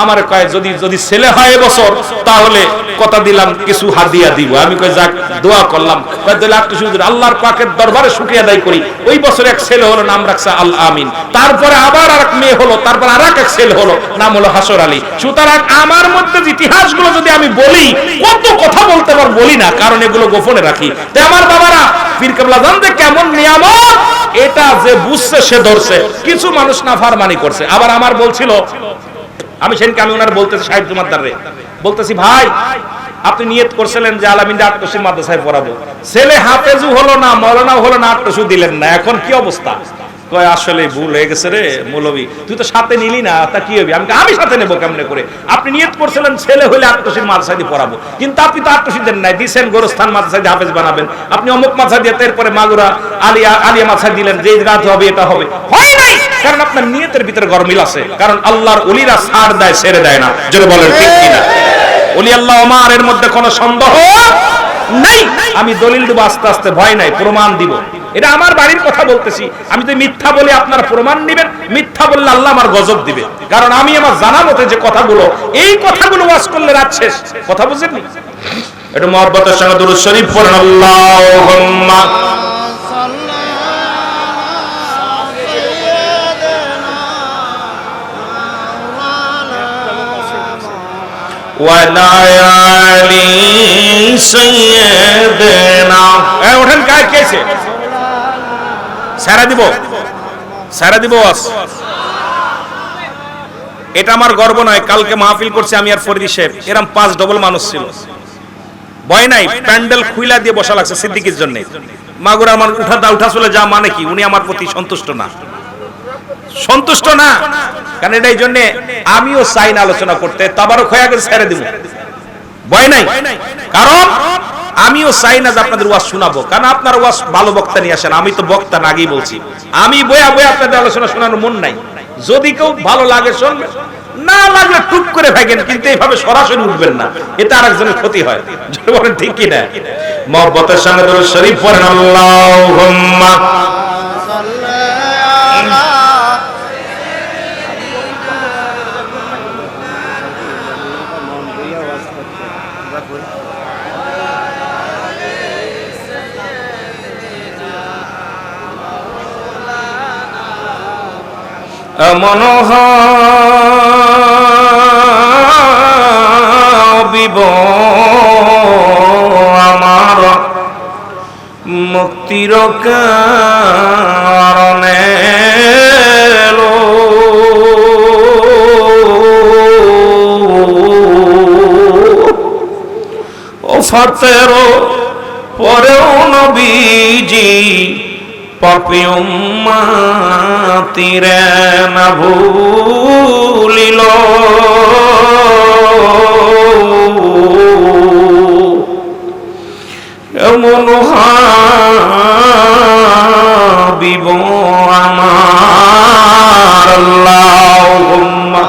[SPEAKER 1] আমার কয় যদি ছেলে হয় এবছর তাহলে কথা দিলাম কিছু হাদিয়া দিব। আমি কই যাক দোয়া করলাম, কয় দিলে একটু শুধু আল্লাহর পাকের দরবারে শুকরিয়া আদায় করি। ওই বছর এক ছেলে হলো, নাম রাখছে আল আমিন। তারপরে আবার আরেক মেয়ে হলো, তারপর আরেক এক ছেলে হলো, নাম হলো হাসর আলী। সুতরাং আমার মধ্যে ইতিহাসগুলো যদি আমি বলি, কত কথা বলতে পার বলি না, কারণ এগুলো গোপনে রাখি। তাই আমার বাবারা, পীর কেবলা জানতে কেমন নিয়ামত, এটা যে বুঝছে সে ধরছে। কিছু মানুষ নাফরমানি করছে। আবার আমার বলছিল, আমি সেদিনকে আমি ওনার বলতেছি, সাহেব জুমাদ্দারে বলতেছি, ভাই আপনি নিয়ত করছিলেন যে আলামিনটা আটটসি মাদ্রাসায় পড়াবো, ছেলে হাফেজু হলো না, মওলানা হলো না, আটটসু দিলেন না, এখন কি অবস্থা? কয় আসলে ভুল হয়ে গেছে রে মৌলভী, তুই তো সাথে নিলি না, তা কি হবে? আমি সাথে নেবো কেমনে করে? আপনি নিয়ত করছিলেন ছেলে হলে আটটসির মাদ্রাসায় দিয়ে পড়াবো, কিন্তু আপনি তো আটটসি দেন নাই, দিছেন গোরস্থান মাদ্রাসায় দিয়ে হাফেজ বানাবেন। আপনি অমুক মাদ্রাসা দিয়ে এরপরে মাগুরা আলিয়া মাদ্রাসায় দিলেন, যে রাত হবে এটা হবে, হয় নাই। কারণ আপনার নিয়তের ভিতরে গরমিল আছে। কারণ আল্লাহর ওলিরা ছাড় দেয়, ছেড়ে দেয় না। যদি বলেন ঠিক কিনা? ওলি আল্লাহ ওমার, এর মধ্যে কোনো সন্দেহ নাই। আমি দলিল দেব আস্তে আস্তে, ভয় নাই, প্রমাণ দিব। এটা আমার বাড়ির কথা বলতেছি। আমি তো মিথ্যা বলে আপনারা প্রমাণ নেবেন, মিথ্যা বললে আল্লাহ আমার গজব দিবে। কারণ আমি আমার জানা মতে যে কথাগুলো, এই কথাগুলো ওয়াজ করলে রাত শেষ। কথা বুঝেননি? একটু মহব্বতের সঙ্গে দুরূদ শরীফ পড়েন। আল্লাহুম্মা ওয়ালায়ালি সাইয়্যিদিনা। ওঠেন, কার কেছে সারা দিব এটা আমার গর্ব নয়। কালকে মাহফিল করছে আমি আর ফরিদি সাহেব, এরকম 5 ডবল মানুষ ছিল, ভয় নাই। প্যান্ডেল খুইলা দিয়ে বসা লাগছে সিদ্দিকের জন্য। মাগুরা আমার উঠা চলে যা মানে কি, উনি আমার প্রতি সন্তুষ্ট না। কারণ এটাই জন্য আমিও চাই না আলোচনা করতে, তাবারক হয়ে গেছে, ছেড়ে দিব, ভয় নাই। কারণ আমিও চাই না যে আপনাদের ওয়াজ শোনাবো, কারণ আপনার ওয়াজ ভালো বক্তা নিয়ে আসেন। আমি তো বক্তা না, আগেই বলছি, আমি বয়া আপনাদের আলোচনা শোনানোর মন নাই। যদি কেউ ভালো লাগে শুনবেন, না লাগলে টুক করে ভাগেন, কিন্তু এইভাবে সরাসরি উঠবেন না, এতে আরেকজনের ক্ষতি হয়। বলেন ঠিক কি না? মহব্বতের সঙ্গে দুরূদ শরীফ পড়েন। আল্লাহুম্মা মনোহবিব আমার মুক্তির কারণে ও ফাতের পরেও নবীজি পাপী উম্মতিরে না ভুলিল। এমন হাবিব আমার। আল্লাহুম্মা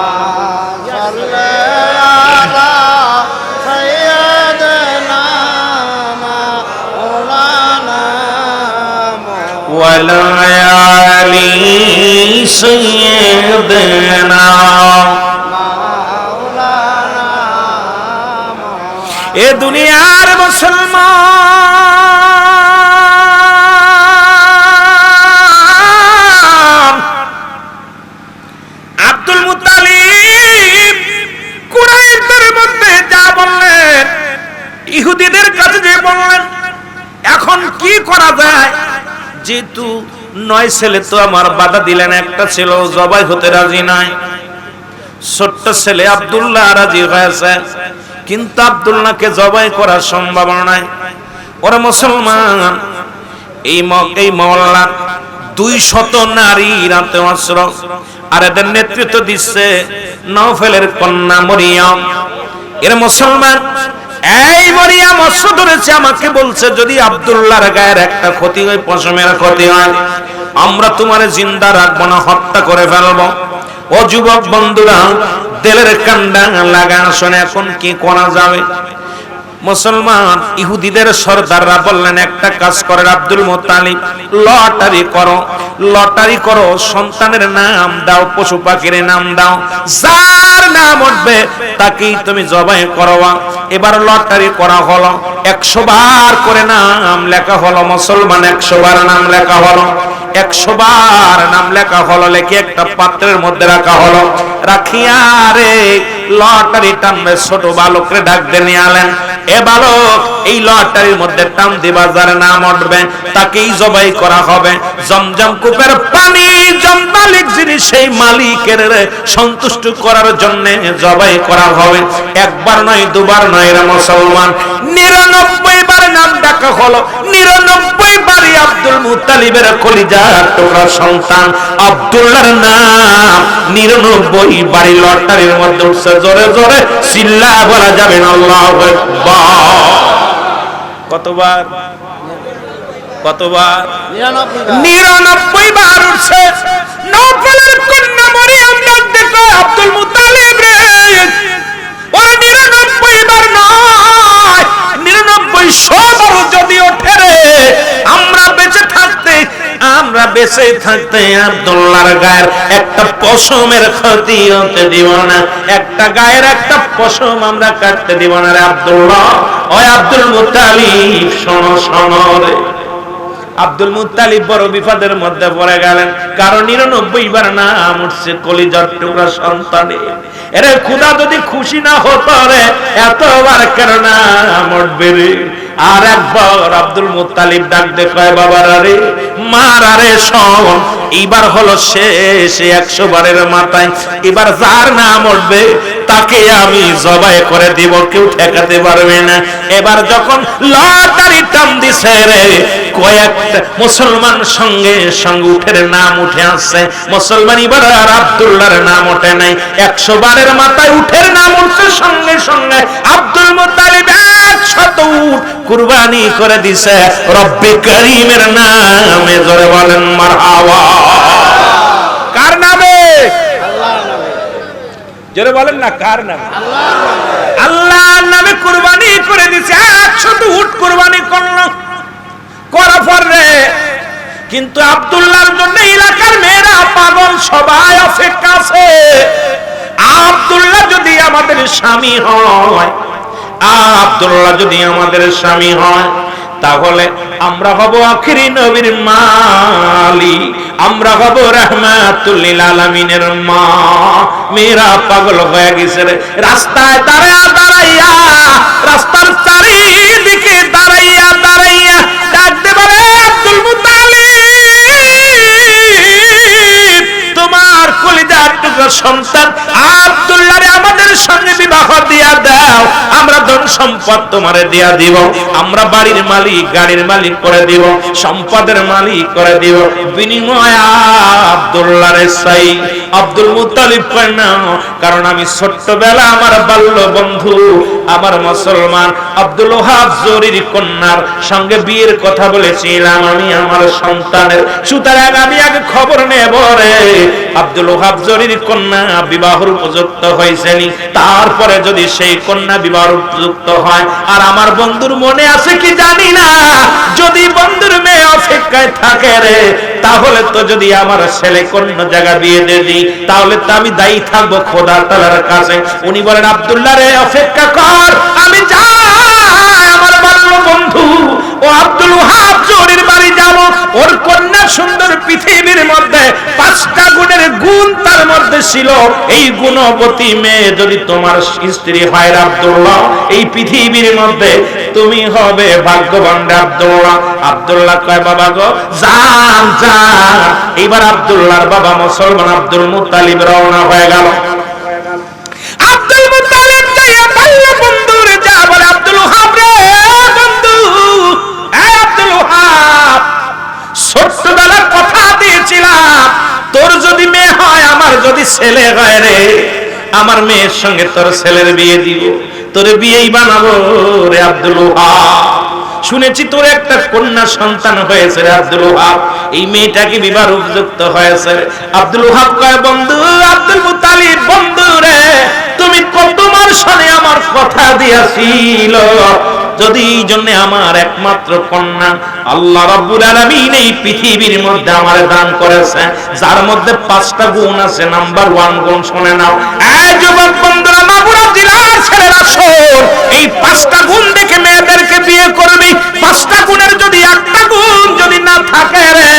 [SPEAKER 1] ওয়ালায়ালি সাইয়্যিদিনা। এ দুনিয়ার মুসলমান, আব্দুল মুত্তালিব কুরাইশদের মধ্যে যা বললেন, ইহুদিদের কাছে যে বললেন, এখন কি করা যায়? যেহেতু 9 ছেলে তো আমার বাধা দিলেন, একটা ছেলে জবাই হতে রাজি নাই। ছোট্ট ছেলে আব্দুল্লাহ রাজি হয়েছে, কিন্তু আব্দুল্লাহকে জবাই করার সম্ভাবনা নাই। ওরা মুসলমান, এই মহল্লা 200 নারী রাতে অস্ত্র, আর এদের নেতৃত্ব দিচ্ছে নওফেলের কন্যা মরিয়ম। এর মুসলমান, এই মরিয়ম অস্ত্র ধরেছে, আমাকে বলছে যদি আব্দুল্লাহর গায়ের একটা ক্ষতি হয়, পশমের ক্ষতি হয়, আমরা তোমারে জিন্দা রাখবো না, হত্যা করে ফেলবো। ও যুবক বন্ধুরা, দিলের কান্ডা লাগা, শোনে এখন কি করা যাবে? মুসলমান ইহুদিদের সরদাররা বললেন, একটা কাজ করেন আব্দুল মুত্তালিব, লটারি করো, সন্তানের নাম দাও, পশু পাখির নাম দাও, যার নাম উঠবে তাকেই তুমি জবাই করবা। এবার লটারি করা হলো, 100 বার করে নাম লেখা হলো। মুসলমান 100 বার নাম লেখা হলো, 100 বার নাম লেখা হলো, লেখে একটা পাত্রের মধ্যে রাখা হলো। রাখিয়া রে লটারি টানবে, ছোট বালকরে ডাক দিয়ে নিয়ে আলেন। এ বালক, এই লটারির মধ্যে টান দিবা, যার নাম উঠবে তাকেই জবাই করা হবে। জমজম কূপের পানি মালিক যিনি, সেই মালিকের সন্তুষ্ট করার জন্য জবাই করা হবে। একবার নয়, দুবার নয় রে মুসলমান, 99 বার নাম ডাকা হলো। 99 বারই আব্দুল মুত্তালিবের কলিজার টুকরা সন্তান আব্দুল্লাহর নাম 99 বারই লটারির মধ্যে উঠছে। জোরে জোরে চিল্লা বলা যাবে না আল্লাহু আকবার। কতবার? 99 বার উঠছে। নওফলের কন্যা মরিয়ম ডাক দেখো, আব্দুল মুত্তালিব রে, ওরা 99 বার নয়, 99 বার যদি ওঠে রে, আমরা বেঁচে থাকতে আব্দুল্লাহর গায়ের একটা পশমের ক্ষতি হতে দিব না, একটা গায়ের একটা পশম আমরা কাটতে দিব না রে আব্দুল্লাহ। ওই আব্দুল মুত্তালিব, শোনো শোনো রে। আব্দুল মুত্তালিব বড় বিপদের মধ্যে পড়ে গেলেন, কারণ 99 বার নাম উঠছে কলিজার টুকরা সন্তানে। এরে খোদা যদি খুশি না হতো রে, এতবার কেন নাম উঠবে রে? আর একবার আব্দুল মুত্তালিব ডাক দেখায়, বাবারা রে, মারা রে, শোন, এইবার হলো শেষ, 100 বারের মাথায় এবার যার নাম উঠবে তাকে আমি জবাই করে দিব, কেউ ঠেকাতে পারবে না। এবার যখন লটারি টান দিছে রে, কয়েকটা মুসলমান সঙ্গে সঙ্গে উঠের নাম উঠে আসছে। মুসলমান এবার আর আব্দুল্লাহর নাম ওঠে নাই, 100 বারের মাথায় উঠের নাম উঠছে। সঙ্গে সঙ্গে আব্দুল মুত্তালিব 100 উট কুরবানি করে দিছে রব্বে করিমের নামে। জোরে বলেন মারহাবা। কার নামে? আল্লাহর নামে। জোরে বলেন না, কার নামে? আল্লাহর নামে কুরবানি করে দিছে। 100 উট কুরবানি করলো, করার পরে কিন্তু আব্দুল্লাহর জন্য এলাকার মেয়েরা পাগল, সবাই অপেক্ষা আছে। আব্দুল্লাহ যদি আমাদের স্বামী হয়, আব্দুল্লাহ যদি আমাদের স্বামী হয়, তাহলে আমরা হব আখিরি নবীর মালি, আমরা হব রাহমাতুল লিল আলামিনের মা। মেয়েরা পাগল হয়ে গেছে রে, রাস্তায় দাঁড়াইয়া, রাস্তার চারিদিকে দাঁড়াইয়া ডাকতে পারে, আব্দুল মুত্তালিব, তোমার কলিজার টুকরা সন্তান আব্দুল্লাহরে আমাদের সঙ্গে বিবাহ দিয়া দাও, আমরা ধন সম্পদ তোমারে দিয়া দিব, আমরা বাড়ির মালিক, গাড়ির মালিক করে দিব, সম্পদের মালিক করে দিব। বিনিময়ে আব্দুল্লাহরে চাই। আব্দুল মুত্তালিব কয় না, কারণ আমি ছোট্টবেলা আমার বাল্য বন্ধু, আমার মুসলমান আব্দুল ওহাব জরির কন্যার সঙ্গে বিয়ের কথা বলেছিলাম আমি আমার সন্তানের, সুতরাং আমি আগে খবর নেব রে আব্দুল ওহাব জরির কন্যা বিবাহের উপযুক্ত হয়েছেনি, তারপরে যদি সেই কন্যা বিবাহের উপযুক্ত হয়। আর আমার বন্ধুর মনে আছে কি জানি না, যদি বন্ধুর মেয়ে অপেক্ষায় থাকে রে, তাহলে তো যদি আমার ছেলে কোন জায়গা বিয়ে দিয়ে দিই, তাহলে তো আমি দায়ী থাকবো খোদা তাআলার কাছে। উনি বলেন, আব্দুল্লাহ রে, অপেক্ষা কর, আমি যাই আমার বাল্য বন্ধু ও আব্দুল ওহাব জরির বাড়ি যাব। ওর কন্যা সুন্দর, পৃথিবীর মধ্যে 5টা গুণের গুণ তার মধ্যে ছিল। এই গুণবতী মেয়ে যদি তোমার স্ত্রী হয় আব্দুল্লাহ, এই পৃথিবীর মধ্যে তুমি হবে ভাগ্যবান আব্দুল্লাহ। আব্দুল্লাহ কয়, বাবা গো, যান যান। এবার আব্দুল্লাহর বাবা মুসলমান আব্দুল মুত্তালিব রওনা হয়ে গেল। আব্দুল মুত্তালিব যাইয়া বাল্য বন্ধুরে যা বলে, আব্দুল ওহাব রে, বন্ধু, আব্দুল ওহাব, ছোট্টবেলার কথা দিয়েছিলাম, তোর যদি মেয়ে হয়, আমার যদি ছেলে হয় রে, আমার মেয়ের সঙ্গে তোর ছেলের বিয়ে দিব, তোর বিয়েই বানাবো রে আব্দুল ওহাব। শুনেছি তোর একটা কন্যা সন্তান হয়েছে রে আব্দুল ওহাব, এই মেয়েটাকে বিবাহ উপযুক্ত হয়েছে। আব্দুল ওহাব কয়, বন্ধু আব্দুল মুত্তালিব, বন্ধু রে, তুমি তোমার সামনে আমার কথা দিয়েছিল, যদি এই জন্য আমার একমাত্র কন্যা আল্লাহ রাব্বুল আলামিন এই পৃথিবীর মধ্যে আমার দান করেছে, যার মধ্যে 5টা গুণ আছে। নাম্বার 1 গুণ শুনে নাও। এই যুবক বন্ধুরা, মাগুরা জেলার ছেলেরা শোন, এই 5টা গুণ দেখে মেয়েদেরকে বিয়ে করবি। 5টা গুণের যদি একটা গুণ যদি না থাকে রে,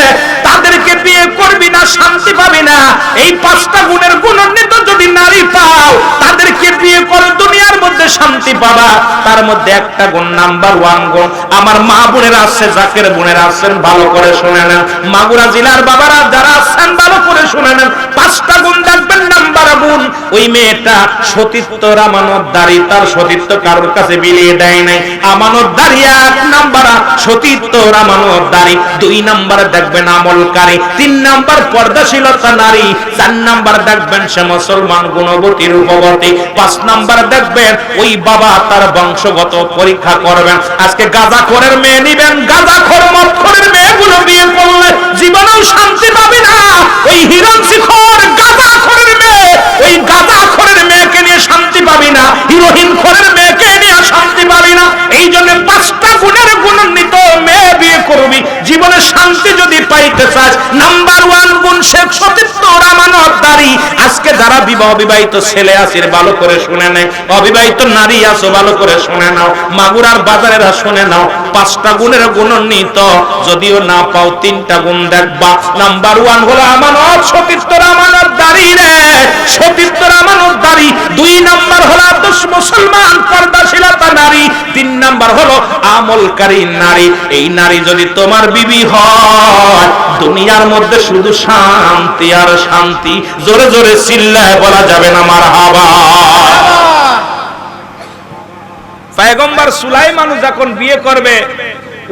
[SPEAKER 1] তাদেরকে বিয়ে করবি না, শান্তি পাবি না। এই 5টা গুণের গুণান্বিত যদি নারী পাও, তাদেরকে বিয়ে করে দুনিয়ার মধ্যে শান্তি পাবা। তার মধ্যে একটা গুণ, নাম্বার 1 গুণ। আমার মা বোনেরা আছে, জাকের বোনেরা আছেন, ভালো করে শুনে নেন। মাগুরা জেলার বাবারা যারা আছেন, ভালো করে শুনে নেন। 5টা গুণ দেখবেন। নাম্বার গুণ, ওই মেয়েটা সতীত্বর আমানতদারী, তার সতীত্ব কারোর কাছে বিলিয়ে দেয় নাই। আমানতদারী 1 নাম্বার, সতীত্বর আমানতদারী। 2 নাম্বার দেখবেন আমলকারী। 3 নাম্বার পর্দাশীলতা নারী। 4 নাম্বার দেখবেন সে মুসলমান, গুণবতী, রূপবতী। 5 নাম্বার দেখবেন ওই বাবা তার বংশগত পরীক্ষা করবেন। আজকে গাঁজাখোরের মেয়ে নিবেন, গাঁজাখোর মদখোরের মেয়েগুলো বিয়ে করলে জীবনেও শান্তি পাবে না। ওই হিরণশিখর গাঁজাখোরের মেয়ে, ওই গাঁজাখোরের মেয়েকে নিয়ে শান্তি পাবি না, হিরোইন খোরের মেয়েকে নিয়ে শান্তি পাবি না। এই জন্য 5টা গুণের গুণান্বিত মেয়ে বিয়ে করবি জীবনে শান্তি যদি পাইতে চাস। নাম্বার 1 গুণ, সে সতীত্বর আমানতদারী। আজকে যারা বিবাহিত ছেলে আছে ভালো করে শুনে নেয়, অবিবাহিত নারী আছো ভালো করে শুনে নাও, মাগুরার বাজারেরা শুনে নাও। 5টা গুণের গুণান্বিত যদিও না পাও, 3টা গুণ দেখবা। নাম্বার 1 হলো আমানত, সতীত্বর আমানতদারী রে, সতীত্বর আমানতদারী। 2 নাম্বার হলো আদর্শ মুসলমান, পর্দাশীলতা নারী। 3 নাম্বার হলো আমলকারী নারী। এই নারী যদি তোমার বিবি হয়, দুনিয়ার মধ্যে শুধু শান্তি আর শান্তি। জোরে জোরে চিল্লায় বলা যাবে না মারহাবা। পয়গম্বর সুলাইমান যখন বিয়ে করবে,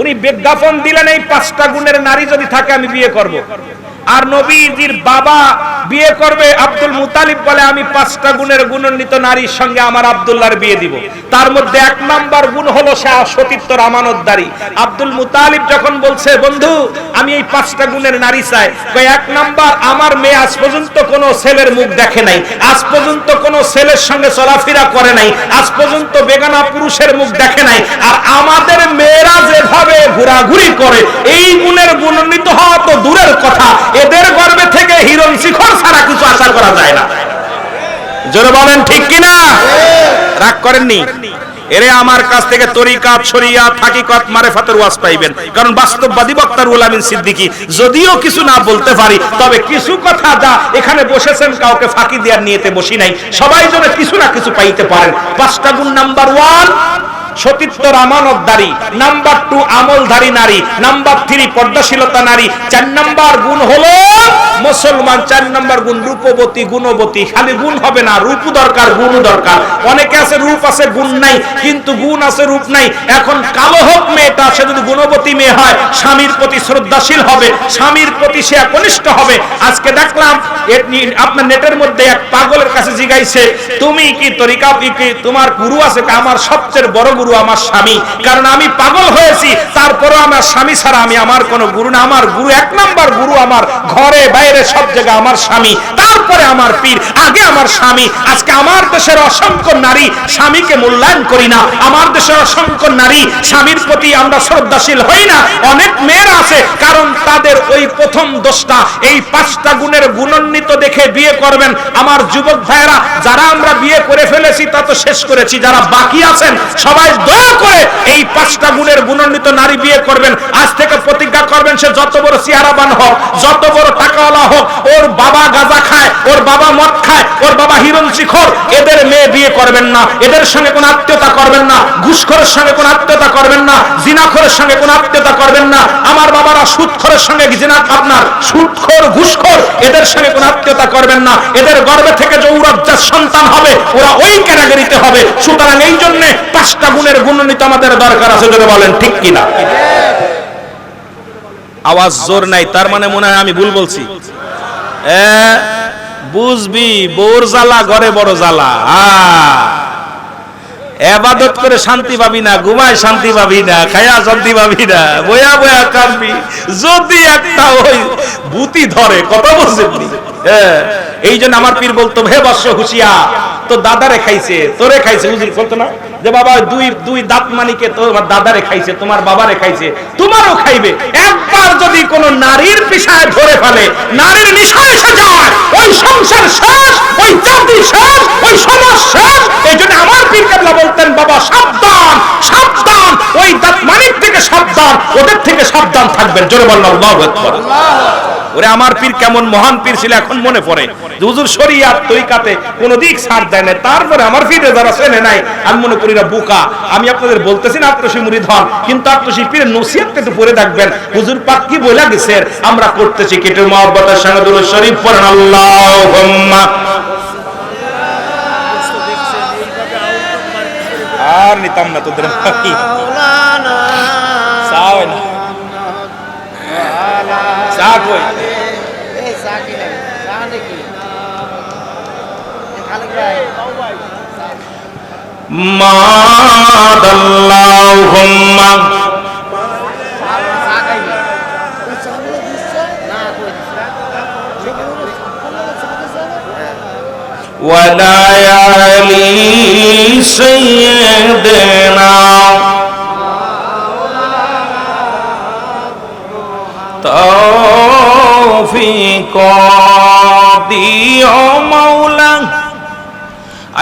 [SPEAKER 1] উনি বিজ্ঞাপন দিলেন এই 5টা গুণের নারী যদি থাকে আমি বিয়ে করব। আর নবীজির বাবা বিয়ে করবে, আব্দুল মুতালিব বলে আমি 5টা গুণের গুণান্বিত নারীর সঙ্গে আমার আব্দুল্লাহর বিয়ে দিব। তার মধ্যে 1 নাম্বার গুণ হলো সে সতীত্বর আমানতদারী। আব্দুল মুতালিব যখন বলছে বন্ধু আমি এই 5টা গুণের নারী চাই, 1 নাম্বার, আমার মেয়ে আজ পর্যন্ত কোনো ছেলের মুখ দেখে নাই, আজ পর্যন্ত কোনো ছেলের সঙ্গে চলাফেরা করে নাই, আজ পর্যন্ত বেগানা পুরুষের মুখ দেখে নাই। আর আমাদের মেয়েরা যেভাবে ঘোরাঘুরি করে, এই গুণের গুণান্বিত হওয়া তো দূরের কথা, এদের গর্ভে থেকে হিরণশিখর ছাড়া কিছু আশা করা যায় না। জোরে বলেন ঠিক কিনা? রাগ করেননি? এরে আমার কাছ থেকে তরিকাত, শরিয়াত, হাকিকত, মারিফাতের ওয়াজ পাইবেন। কারণ বাস্তববাদী বক্তা রুহুল আমিন সিদ্দিকী, যদিও কিছু না বলতে পারি, তবে কিছু কথা যা এখানে বসেছেন কাউকে ফাঁকি দেওয়ার নিয়তে বসি নাই, সবাই যেন কিছু না কিছু পাইতে পারেন। 5টা গুণ, নাম্বার 1 সতীত্বর আমানতদারী, নাম্বার 2 আমলধারী নারী, নাম্বার 3 পর্দাশীলতা নারী, 4 নাম্বার গুণ হলো মুসলমান, 4 নাম্বার গুণ রূপবতী, গুণবতী। খালি গুণ হবে না, রূপ দরকার, গুণ দরকার। অনেকে আছে রূপ আছে গুণ নাই, কিন্তু গুণ আছে রূপ নাই। এখন কালো হোক মেয়েটা, সে যদি গুণবতী মেয়ে হয়, স্বামীর প্রতি শ্রদ্ধাশীল হবে, স্বামীর প্রতি সে একনিষ্ঠ হবে। আজকে দেখলাম আপনার নেটের মধ্যে এক পাগলের কাছে জিজ্ঞাইছে তুমি কি তরিকা কি তোমার গুরু আছে? আমার সবচেয়ে বড় গুরু আমার স্বামী, কারণ আমি পাগল হয়েছি, তারপরও আমার স্বামী ছাড়া আমি আমার কোনো গুরু না। আমার গুরু 1 নাম্বার গুরু আমার ঘরে বাইরে সব জায়গায় আমার স্বামী, তারপরে আমার পীর, আগে আমার স্বামী। আজকে আমার দেশের অসংখ্য নারী স্বামীকে মূল্যায়ন করি না, আমার দেশের অসংখ্য নারী স্বামীর প্রতি আমরা শ্রদ্ধাশীল হই না। অনেক মেয়েরা আছে, কারণ তাদের ওই প্রথম দোষটা, এই 5টা গুণের গুণান্বিত দেখে বিয়ে করবেন। আমার যুবক ভাইয়েরা, যারা আমরা বিয়ে করে ফেলেছি তা তো শেষ করেছি, যারা বাকি আছেন সবাই দয়া করে এই 5টা গুণের গুণান্বিত নারী বিয়ে করবেন। আজ থেকে প্রতিজ্ঞা করবেন, সে যত বড় চেহারাবান হোক, যত বড় টাকাওয়ালা হোক, ওর বাবা গাঁজা খায়, ওর বাবা মদ খায়, ওর বাবা হিরণশিখর, এদের মেয়ে বিয়ে করবেন না। এদের সঙ্গে কোনো আত্মীয়তা করবেন না, ঘুষখোরের সঙ্গে কোনো আত্মীয়তা করবেন না, জিনাখোরের সঙ্গে কোনো আত্মীয়তা করবেন না। আমার বাবারা সুদখোরের সঙ্গে জিনা, আপনার সুদখোর, ঘুষখোর, এদের সঙ্গে কোনো আত্মীয়তা করবেন না। এদের গর্ভে থেকে যে উরজ্জার সন্তান হবে, ওরা ওই ক্যাটাগরিতে হবে। সুতরাং এই জন্য 5টা গুণের গুণান্বিত আমাদের দরকার আছে। যদি বলেন ঠিক কিনা? আওয়াজ জোর নাই, তার মানে মনে হয় আমি ভুল বলছি। বুঝবি, বোর জ্বালা ঘরে বড় জ্বালা। ইবাদত করে শান্তি পাবি না, ঘুমায় শান্তি পাবি না, খায়া শান্তি পাবি না, বয়া বয়া কাঁদবি যদি একটা ওই ভূতি ধরে। কথা বলছেন? এই জন্য আমার পীর বলতো, হে বৎস হুঁশিয়ার, তো দাদারে খাইছে, তোরে খাইছে। হুজুর বলতো না যে বাবা দুই দাঁত মানিকে তোমার দাদারে খাইছে, তোমার বাবারে খাইছে, তোমারও খাইবে। একবার যদি কোনো নারীর পিছায় ধরে ফেলে, নারীর নিশা এসে যায়, ওই সংসার শেষ, ওই জাতি শেষ, ওই সমাজ শেষ। এই জন্য আমার পীর কেবলা বলতেন, বাবা সাবধান সাবধান, ওই দাঁত মানিক থেকে সাবধান, ওদের থেকে সাবধান থাকবেন। জোরে বললাম আল্লাহু আকবার। ওরে আমার পীর কেমন মহান পীর ছিল, এখন মনে পড়ে যে হুজুর শরীয়ত তরিকাতে কোনো দিক ছাড় দেয় না। তারপরে আমার পীরে যারা চেনে নাই, আমি মনে করি না বোকা। আমি আপনাদের বলতেছি না আত্মসী মুরিদ হন, কিন্তু আত্মসী পীরের নসিহতটা একটু পড়ে দেখবেন হুজুর পাক কি বলে গেছেন। আমরা করতেছি কেটে মহব্বতের সঙ্গে দুরূদ শরীফ পড়েন আল্লাহুম্মা। আর নিতাম না তোদের মাওলানা সাও না সা কই এই সা কি না সা নাকি খালি ভাই মাদাল্লাহুম্মা সা খাই না কই ওয়ালা আলি সাইয়্যিদিনা তৌফিক দিও মাওলা,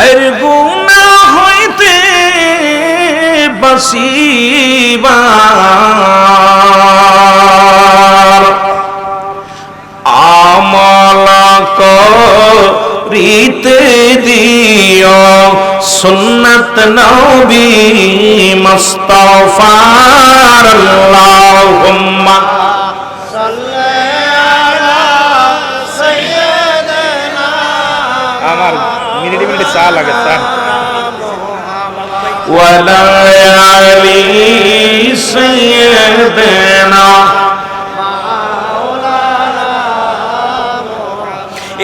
[SPEAKER 1] আর গুনাহ হইতে বাঁচিবার আমল করিতে দিও সুন্নাত নবী মুস্তাফার। আল্লাহুম্মা আমার মিনিটে মিনিটে চা লাগে চা। ওয়ালা আলি সাইয়্যিদিনা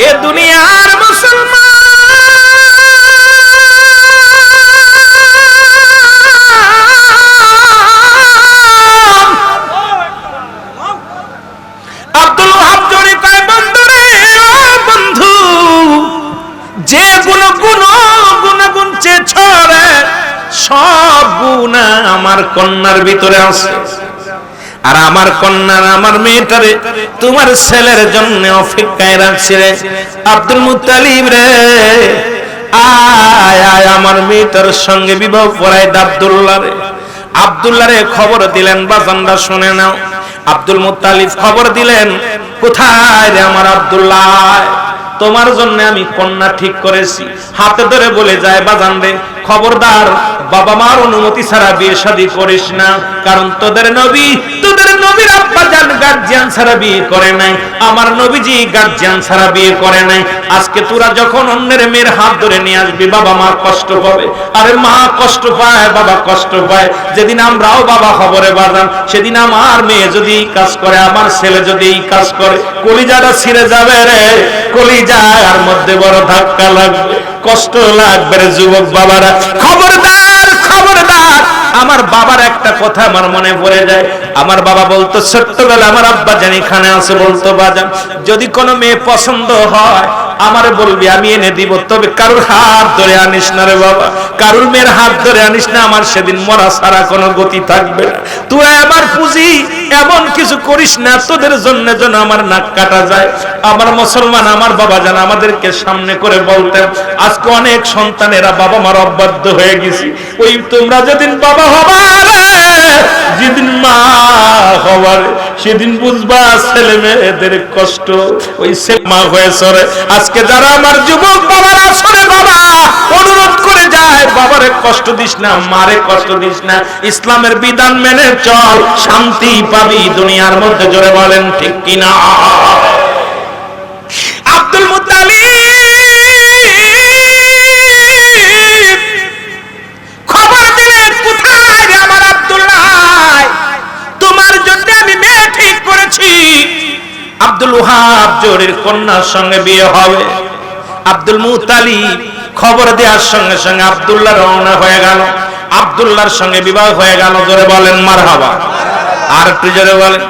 [SPEAKER 1] এ দুনিয়ার মুসলমান আব্দুল ওয়াহাব জোরে কয় বন্ধু রে, ও বন্ধু, যে গুণ চেয়েছ রে, সব গুণ আমার কন্যার ভিতরে আছে। আর আমার কন্যার, আমার মেয়েটারে তোমার ছেলের জন্য অপেক্ষায় রাখছি রে। আব্দুল মুত্তালিব রে, আয় আয় আমার মেয়েটার সঙ্গে বিবাহ পড়াই আব্দুল্লাহ রে। আব্দুল্লাহ রে খবর দিলেন, বাজানরা শুনে নাও। আব্দুল মুত্তালিব খবর দিলেন, কোথায় রে আমার আব্দুল্লাহ, তোমার জন্য আমি কন্যা ঠিক করেছি। হাতে ধরে বলে যায়, বাজান রে খবরদার, বাবা মার অনুমতি ছাড়া বিয়ে শাদী করিস না, কারণ তোদের নবীর আব্বা জান গার্জিয়ান ছাড়া বিয়ে করে নাই, আমার নবীজি গার্জিয়ান ছাড়া বিয়ে করে নাই। আজকে তোরা যখন অন্যের মেয়ের হাত ধরে নিয়ে আসবি, বাবা মা কষ্ট পাবে। আরে মা কষ্ট পায়, বাবা কষ্ট পায়। যেদিন আমরাও বাবা খবরে বাজান, সেদিন আমার মেয়ে যদি এই কাজ করে, আমার ছেলে যদি এই কাজ করে, কলিজাটা ছিঁড়ে যাবে রে। কলিজার মধ্যে বড় ধাক্কা লাগবে, কষ্ট লাগবে রে যুবক বাবারা। খবরদার খবরদার। আমার বাবার একটা কথা আমার মনে পড়ে যায়। আমার বাবা বলতো ছোট্টবেলা, আমার আব্বা জানি এখানে আছে, বলতো বাজান যদি কোনো মেয়ে পছন্দ হয় আমারে বলবি, আমি এনে দিব, তবে কারুর হাত ধরে আনিস না রে বাবা, কারুর মেয়ের হাত ধরে আনিস না, আমার সেদিন মরা ছাড়া কোনো গতি থাকবে না। তুই আমার পুঁজি এমন কিছু করিস না তোদের জন্য যেন আমার নাক কাটা যায়। আমার মুসলমান, আমার বাবা জান আমাদেরকে সামনে করে বলতেন, আজকে অনেক সন্তানেরা বাবা মার অবাধ্য হয়ে গেছি। ওই তোমরা যেদিন বাবা হবা, যেদিন মা হবার, সেদিন বুঝবা ছেলে মেয়েদের কষ্ট। ওই ছেলে মা হয়ে সরে। আজকে যারা আমার যুবক বাবারা শোনে, বাবা অনুরোধ করে যায়, বাবারে কষ্ট দিস না, মারে কষ্ট দিস না, ইসলামের বিধান মেনে চল, শান্তি পাবি দুনিয়ার মধ্যে। জোরে বলেন ঠিক কিনা? আব্দুল মুত্তালিব খবর দিলেন, কোথায় রে আমার আব্দুল্লাহ, তোমার জন্য আমি মেয়ে ঠিক করেছি। আব্দুল ওয়াহাব জোরের কন্যার সঙ্গে বিয়ে হবে। আব্দুল মুত্তালিব খবর দেওয়ার সঙ্গে সঙ্গে আব্দুল্লাহ রওনা হয়ে গেল, আব্দুল্লাহর সঙ্গে বিবাহ হয়ে গেল। জোরে বলেন মারহাবা। আর একটু জোরে বলেন।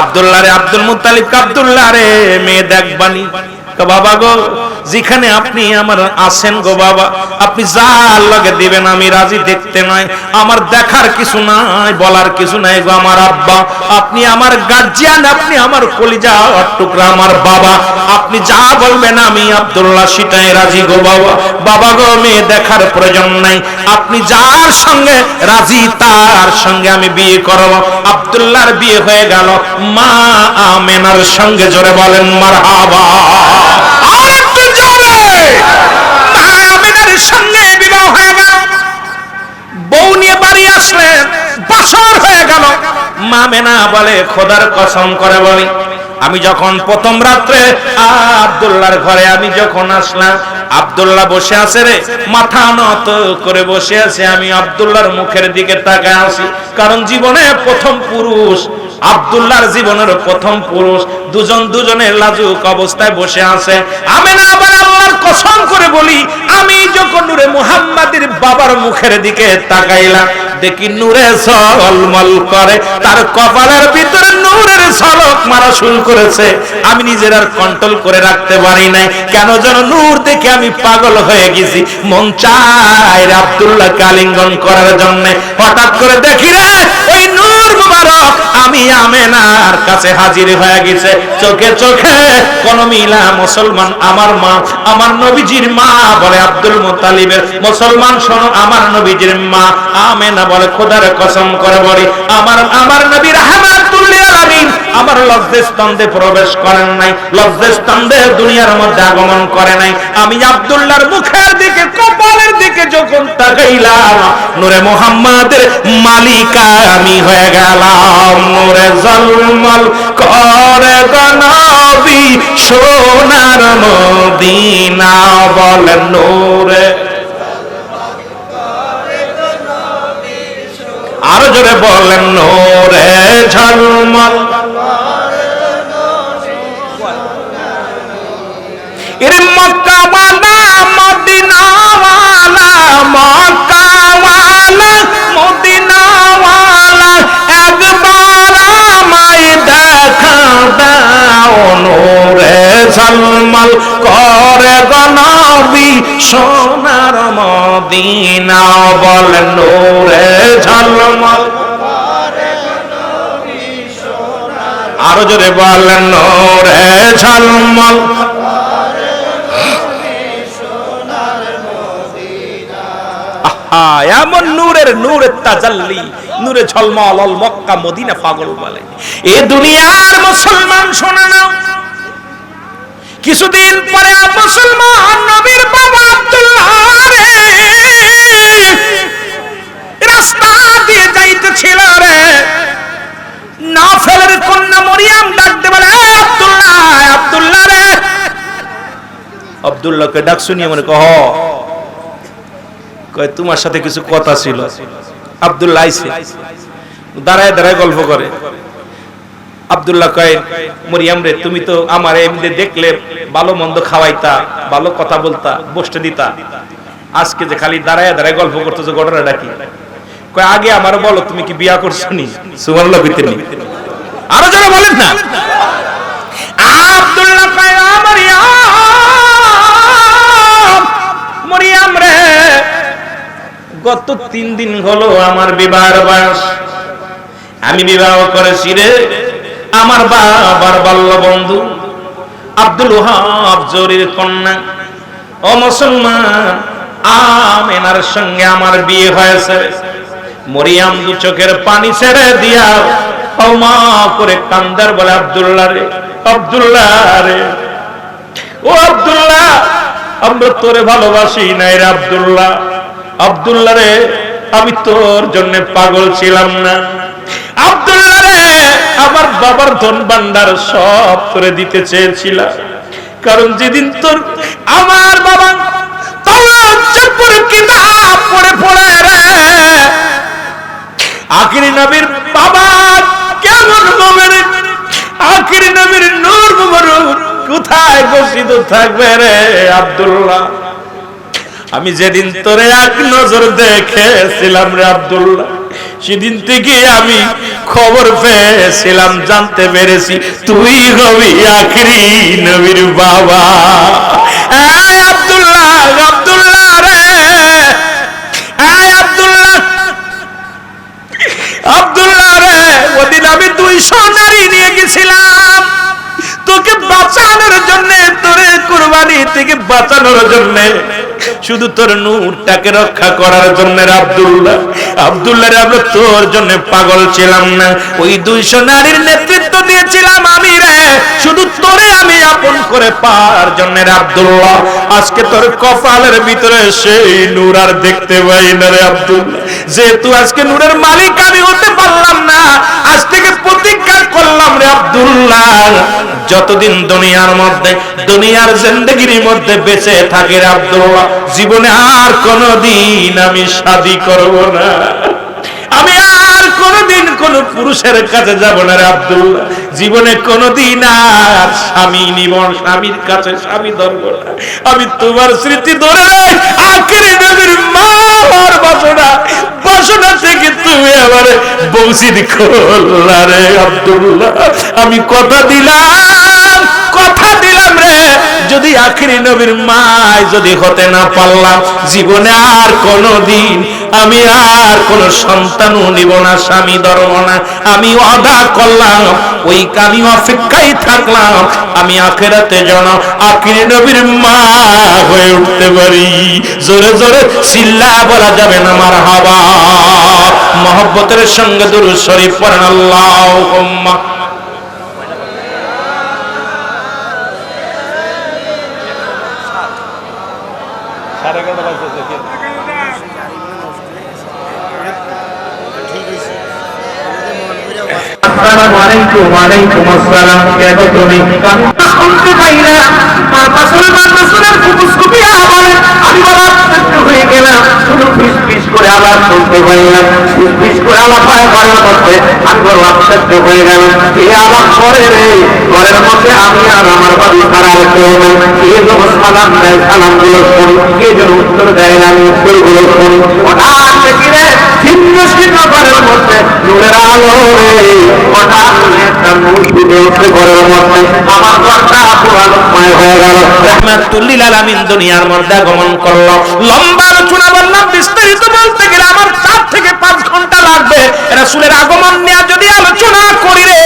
[SPEAKER 1] আব্দুল্লাহ রে, আব্দুল মুত্তালিব আব্দুল্লাহ রে মেয়ে দেখবানি, বাবা গো যেখানে আপনি আমার আছেন গো বাবা, আপনি যার লগে দিবেন আমি রাজি। দেখতে নয়, আমার দেখার কিছু নাই, বলার কিছু নাই গো আমার আব্বা। আপনি আমার গার্জিয়ান, আপনি আমার কলিজা টুকরা, আমার বাবা। আপনি যা বলবেন আমি আব্দুল্লাহ সেটাই রাজি গো বাবা। বাবা গো, মেয়ে দেখার প্রয়োজন নাই, আপনি যার সঙ্গে রাজি তার সঙ্গে আমি বিয়ে করব। আব্দুল্লাহর বিয়ে হয়ে গেল মা আমেনার সঙ্গে। জোরে বলেন মারহাবা। আর একটু জোরে। মা আমেনার সঙ্গে বিবাহ হয়ে গেল। বউ নিয়ে বাড়ি আসলেন, বাসর হয়ে গেল। মা আমেনা বলে, খোদার কসম করে বলি, আমি যখন প্রথম রাত্রে আব্দুল্লাহর ঘরে আমি যখন আসলাম, আব্দুল্লাহ বসে আছে রে, মাথা নত করে বসে আছে। আমি আব্দুল্লাহর মুখের দিকে তাকায় আছি, কারণ জীবনে প্রথম পুরুষ, আব্দুল্লাহর জীবনের প্রথম পুরুষ। দুজন দুজনের লাজুক অবস্থায় বসে আছে। আমেনা আবার আল্লাহর কসম করে বলি, আমি যখন নূরে মুহাম্মাদের বাবার মুখের দিকে তাকাইলাম, দেখি নূরে ঝলমল করে, তার কপালের ভিতরে নূরের ঝলক মারা শুরু করেছে। আমি নিজের আর কন্ট্রোল করে রাখতে পারি নাই, কেন যেন নূর দেখে আমি পাগল হয়ে গেছি। মন চায় আব্দুল্লাহকে আলিঙ্গন করার জন্য। হঠাৎ করে দেখি রে, ওই নূর মুবারক আমি আমেনার কাছে হাজির হয়ে গেছে। চোখে চোখে কোন মিলা। মুসলমান আমার মা, আমার নবীজির মা বলে আব্দুল মুত্তালিবের, মুসলমান শোনো আমার নবীজির মা আমেনা বলে, খোদার কসম করে বলি, আমার নবী রাহমাতুল লিল আলামিন আমার লজ্জাস্থানে প্রবেশ করেন নাই, লজ্জাস্থানে দুনিয়ার মধ্যে আগমন করে নাই। আমি আব্দুল্লাহর মুখের দিকে, কপালের দিকে যখন তাকাইলাম, নূরে মুহাম্মাদের মালিকা আমি হয়ে গেলাম। নূরে ঝলমল করে নবী সোনার মদিনা, বলেন নূরে। আরো জোরে বলেন নূরে ঝলমল। এর মক্কাওয়ালা মদিনাওয়ালা, মক্কাওয়ালা মদিনাওয়ালা, একবার আমায় দেখা দাও। নূরে ঝলমল করে নবী সোনার মদিনা, বলেন নূরে ঝলমল। আরো জোরে বলেন নূরে ঝলমল। এমন নূরের নূরের তাজাল্লি, নূরে ঝলমল অল মক্কা মদিনা পাগল বলে। এ দুনিয়ার মুসলমান শোনা নাও, কিছুদিন পরে মুসলমান নবীর বাবা আব্দুল্লাহ রাস্তা দিয়ে যাইতেছিল রে, নাফেলের কন্যা মরিয়াম ডাকতে বলে, আব্দুল্লাহ, আব্দুল্লাহ রে। আব্দুল্লাহকে ডাক শুনিয়ে মনে কহ, কয় তোমার সাথে কিছু কথা ছিল। আব্দুল্লাহ আইছে, দাঁড়ায় দাঁড়ায় গল্প করে। আব্দুল্লাহ কয়, মরিয়াম রে, তুমি তো আমার এমনি দেখলে ভালো মন্দ খাওয়াইতা, ভালো কথা বলতা, বসতে দিতা, আজকে যে খালি দাঁড়ায় দাঁড়ায় গল্প করতেছো, ঘটনাটা কি? কয় আগে আমার বলো, তুমি কি বিয়া করছো নি? সুবহানাল্লাহ বিতেনি। আরো যারা বলেন না। আব্দুল্লাহ কয়, মরিয়াম রে, গত 3 দিন হলো আমার বিবাহের বয়স, আমি বিবাহ করেছি রে। আমার বাবার বাল্য বন্ধু আব্দুল ওহাব জরির কন্যা ও মুসলমান আমেনার সঙ্গে আমার বিয়ে হয়েছে। মরিয়াম দু চোখের পানি ছেড়ে দিয়া মা করে কান্দার বলে, আব্দুল্লাহ রে, আব্দুল্লাহ রে, ও আব্দুল্লাহ, আমরা তোরে ভালোবাসি নাই রে আব্দুল্লাহ। আব্দুল্লাহ রে, আমি তোর জন্য পাগল ছিলাম না। আব্দুল্লাহ রে, আমার বাবার ধন ভান্ডার সব তোরে দিতে চেয়েছিলাম, কারণ যেদিন তোর আমার বাবা কিতাব পড়ে পড়ে রে, আখিরি নবীর বাবা কেমন হবে রে, আখিরি নবীর নূর মুবারক কোথায় বসিত থাকবে রে আব্দুল্লাহ। আমি যেদিন তোরে এক নজর দেখেছিলাম রে আব্দুল্লাহ, সেদিন থেকে আমি খবর পেয়েছিলাম, জানতে পেরেছি তুই হবি আখিরি নবীর বাবা। এই আব্দুল্লাহ, আব্দুল্লাহ রে, এই আব্দুল্লাহ, আব্দুল্লাহ রে, ওদিন আমি 200 নারী নিয়ে গেছিলাম তোকে বাঁচানোর জন্য, তোর কুরবানি থেকে বাঁচানোর জন্য, শুধু তোর নূরটাকে রক্ষা করার জন্য। আব্দুল্লাহ, আব্দুল্লাহ রে, আমরা তোর জন্য পাগল ছিলাম না, ওই 200 নারীর নেতৃত্ব দিয়েছিলাম আমি রে, শুধু তোরে আমি আপন করে পাওয়ার জন্য। আব্দুল্লাহ, আজকে তোর কপালের ভিতরে সেই নূর আর দেখতে পাই না রে আব্দুল্লাহ। যেহেতু আজকে নূরের মালিক আমি হতে পারলাম না, আজ থেকে প্রতিজ্ঞা করলাম রে আব্দুল্লাহ, যতদিন দুনিয়ার মধ্যে, দুনিয়ার জিন্দেগির মধ্যে বেঁচে থাকে রে আব্দুল্লাহ, জীবনে আর কোনদিন আমি শাদী করব না, আমি আর কোনদিন কোন পুরুষের কাছে যাব না রে আব্দুল্লাহ, জীবনে কোনদিন আর স্বামী নিব, স্বামীর কাছে স্বামী ধরব না, আমি তোমার স্মৃতি ধরে আখেরি নবীর মার বাসনা, বাসনা থেকে তুমি আমারে বংশী করলা রে আব্দুল্লাহ। আমি কথা দিলাম, কথা দিলাম রে, যদি আখেরি নবীর মায় যদি হতে না পারলাম, জীবনে আর কোনদিন আমি আর কোন সন্তানও নিব না, স্বামী ধরব না, আমি ওয়াদা করলাম, ওই আমি অপেক্ষায় থাকলাম, আমি আখিরাতে যেন আখেরি নবীর মা হয়ে উঠতে পারি। জোরে জোরে চিল্লা বলা যাবে না মারহাবা। মহব্বতের সঙ্গে দুরূদ শরীফ পড়েন আল্লাহুম্মা।
[SPEAKER 2] ওয়ালাইকুম আসসালাম। কেন তুমি শুনতে পাই না? মুসলমান রাসূলের ফুসফুসি আওয়াজ আমি বলা হয়ে গেলাম, শুধু ফিসফিস করে আওয়াজ শুনতে পাই না, ফিসফিস করে আওয়াজ হয় ঘরের মধ্যে, আমি বড় আশ্চর্য হয়ে গেল, এই আওয়াজ করে রে ঘরের মধ্যে আমি আর আমার বাড়ি ছাড়া আর কেউ নেই, কে যেন সালাম দেয়, সালামগুলো শুনি, কে যেন উত্তর দেয় না, আমি উত্তরগুলো শুনি। হঠাৎ দেখি রে ছিন্ন ছিন্ন ঘরের মধ্যে নূরের আলো রে, হঠাৎ একটা নূর ফুটে উঠে ঘরের মধ্যে, আমার ঘরটা পুরো আলোকময় হয়ে গেল।
[SPEAKER 1] রাহমাতুল লিল আলামিন দুনিয়ার মধ্যে আগমন করলো। লম্বা আলোচনা বললাম, বিস্তারিত বলতে গেলে আমার 4 থেকে 5 ঘন্টা লাগবে। রাসূলের আগমন নিয়ে যদি আলোচনা করি রে,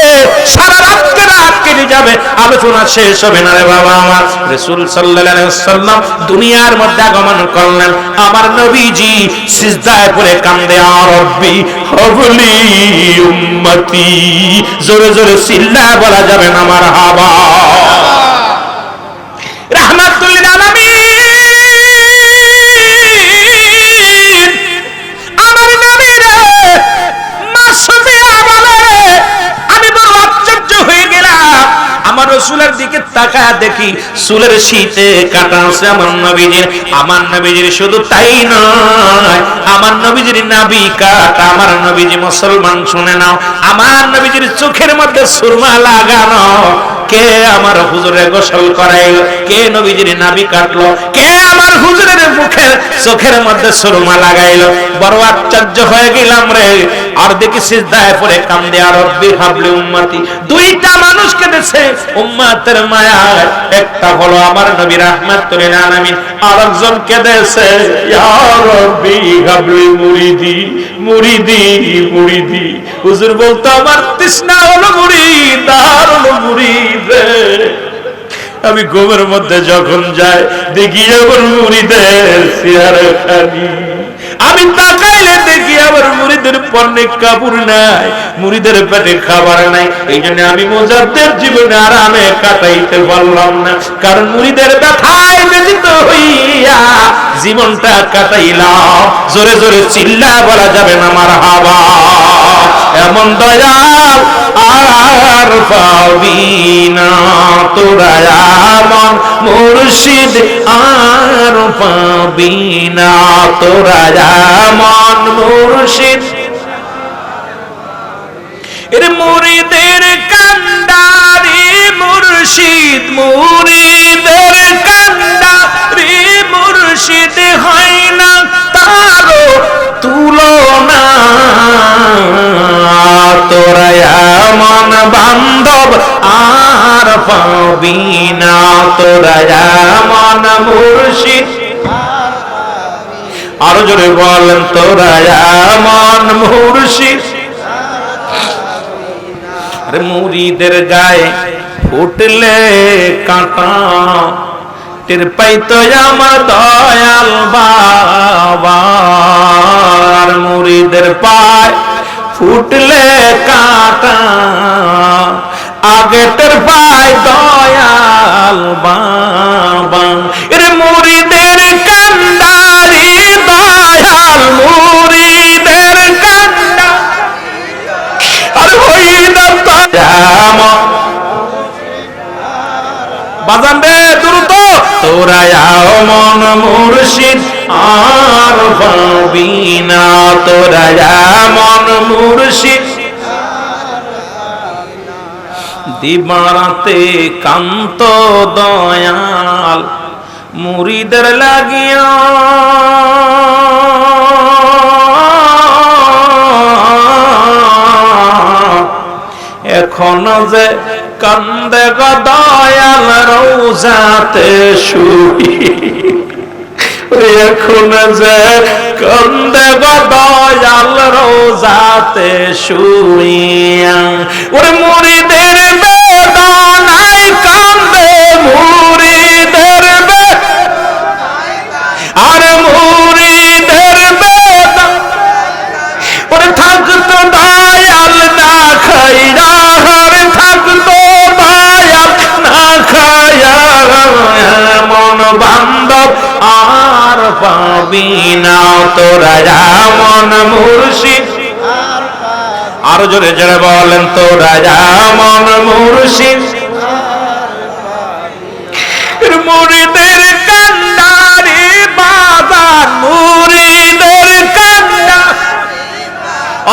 [SPEAKER 1] সারা রাতকে রাত কেটে যাবে, আলোচনা শেষ হবে না রে বাবা আমার। রাসূল সাল্লাল্লাহু আলাইহি ওয়াসাল্লাম দুনিয়ার মধ্যে আগমন করলেন, আমার নবীজি সিজদায় পড়ে কান্দে, আ রব্বি হাবলি উম্মতি। জোরে জোরে চিল্লা বলা যাবে না মারহাবা। রাহমাতুল লিল আলামিন আমার নবী রে, মা সুফিয়া বলে আমি বড় আশ্চর্য হয়ে গেলাম, আমার রাসূলের দিকে তাকায় দেখি চুলের শীতে কাটা আছে আমার নবীজির। আমার নবীজির শুধু তাই নয়, আমার নবীজির নাভি কাটা। আমার নবীজি মুসলমান শুনে নাও, আমার নবীজির চোখের মধ্যে সুরমা লাগানো। কে আমার হুজুরে গোসল করাইল, কে নবীজির নাভি কাটলো, কে আমার হুজুরের মুখে চোখের মধ্যে সুরমা লাগাইলো। বড় আশ্চর্য হয়ে গেলাম রে। আর দেখি সিজদায় পড়ে কান্দে, আর রব্বি হাবলি উম্মতি। দুইটা মানুষ কেঁদেছে উম্মতের মায়ায়, একটা হলো আমার নবী রাহমাতুল লিল আলামিন, আরেকজন কেঁদেছে ইয়া রব্বি হাবলি মুরিদি মুরিদি মুরিদি। হুজুর বলতো আমার তৃষ্ণা হলো মুরিদ, আর হলো মুরিদ। আমি ঘুমের মধ্যে যখন যাই দেখি আমার মুরিদের চেহারা খালি, আমি তাকাইলে দেখি আমার মুরিদের পরনে কাপড় নাই, মুরিদের পেটে খাবার নাই। এই জন্য আমি মুজাদ্দিদ জীবনে আরামে কাটাইতে পারলাম না, কারণ মুরিদের ব্যথায় ব্যথিত হইয়া জীবনটা কাটাইলাম। জোরে জোরে চিল্লা বলা যাবে না মারহাবা। এমন দয়াল আর পাবি না তোরা, এমন মুর্শিদ আর পাবি না তোরা, এমন মুর্শিদ। এর মুরিদের কান্ডারি মুর্শিদ, মুরিদের কান্ডারি মুর্শিদ হয় না তারও তুলনা। তোরা এমন বান্ধব আর পাবি না তোরা এমন মুর্শিদ আরো জোরে বলেন তোরা এমন মুর্শিদ আরে মুরিদের গায়ে ফুটলে কাঁটা টের পাইতো আমার দয়াল বাবা আর মুরিদের পায় ফুটলে কাঁটা আগে টের পায় দয়াল বাবা এর মুরিদের কান্ডারি দয়াল মুরিদের কান্ডা আর হইল বাজান রে দ্রুত তোরা মন মুর্শিদ আর পাবি না তোরা মন মুর্শিদ দিবারাতে কান্ত দয়াল মুরিদের লাগিয়া এখন যে কান্দে গো দয়াল রোজাতে শুই এখন যে কান্দে গো দয়াল রোজাতে শুইয়া ওরে মুরিদের বেদনায় কান্দে মুরিদের আর মুরিদের বেদনা ওরে থাকতো দয়াল না খাইরা আর থাকতো দয়াল না খাইয়া মন বান্ধব আর পাবি না তোরা মন মুর্শিদ আরো জোরে জোরে বলেন তোরা মন মুর্শিদ মুরিদের কান্ডারি বাজার মুরিদের কান্ডা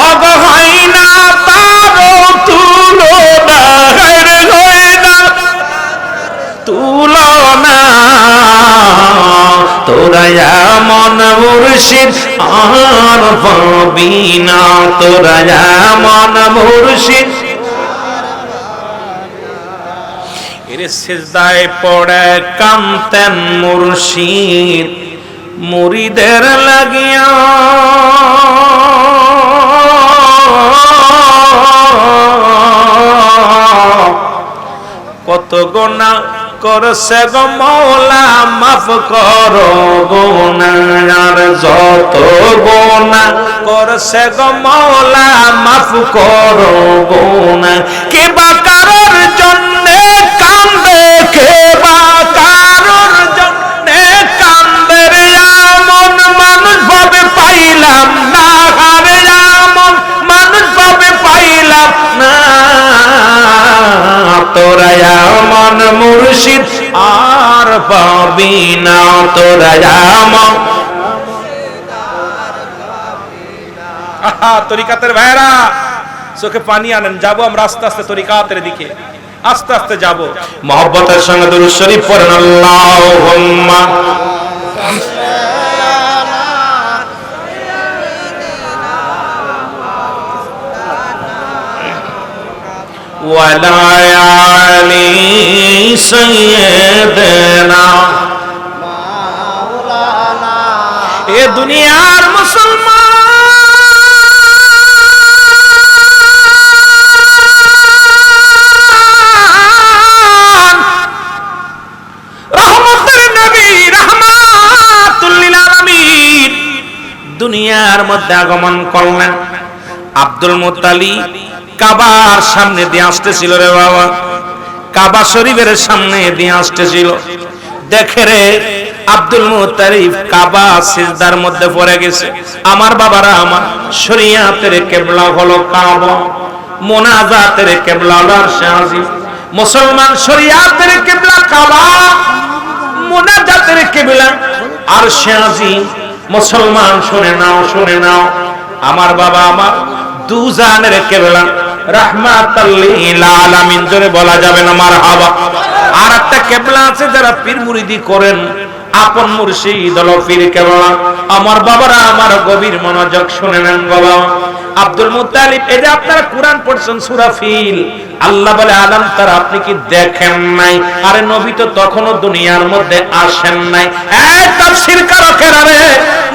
[SPEAKER 1] অগ হয় না তারো তুলনা হয় না তুলনা তোরা মন মুর্শিদ আর পাবি না তোরা মন মুর্শিদ এর সিজদায় পড়ে কান্তেন মুর্শিদ মুরিদের লাগিয়া কত গুনাহ করছে গো মওলা মাফ করো গুনাহ যত গুনাহ করছে গো মওলা মাফ করো গুনাহ কে বা কারোর জন্যে কান্দে কে বা কারোর জন্যে কান্দে রে এমন মানুষ ভাবে পাইলাম না রে এমন মানুষ ভাবে পাইলাম না তোরা মন মুর্শিদ আর পাবি না তোরা মন তরিকাতের ভাইরা চোখে পানি আনেন যাবো আমরা আস্তে আস্তে তরিকাতের দিকে আস্তে আস্তে যাবো মহব্বতের সঙ্গে দুরূদ শরীফ পড়েন আল্লাহুম্মা ওয়ালা আলি সাইয়্যিদিনা মাওলানা এ দুনিয়ার মুসলমান রহমতের নবী রাহমাতুল লিল আলামিন দুনিয়ার মধ্যে আগমন করলেন আব্দুল মুত্তালিব কাবার সামনে দিয়ে আসতেছিল রে বাবা কাবা শরীফের সামনে দিয়ে আসতেছিল দেখে রে আব্দুল মুত্তালিব কাবা সিজদার মধ্যে পড়ে গেছে আমার বাবারা আমার শরিয়াতের কিবলা হলো কাবা মুনাজাতের কিবলা হলো আরশে আজিম মুসলমান শরিয়াতের কিবলা কাবা মুনাজাতের কিবলা আরশে আজিম মুসলমান শুনে নাও আমার বাবা আমার দুজানের কিবলা রাহমাতাল লিল আলামিন জোরে বলা যাবে না মারহাবা আর একটা কিবলা আছে যারা পীর মুরিদি করেন আপন মুর্শিদ হলো পীর কিবলা আমার বাবারা আমার গভীর মনোযোগ শুনে নেন বাবা আব্দুল মুত্তালিব, এই যে আপনারা কোরআন পড়ছেন সূরা ফিল, আল্লাহ বলে আলাম তারা, আপনি কি দেখেন নাই? আরে নবী তো তখনও দুনিয়ার মধ্যে আসেন নাই। এই তাফসীর কারকেরা রে,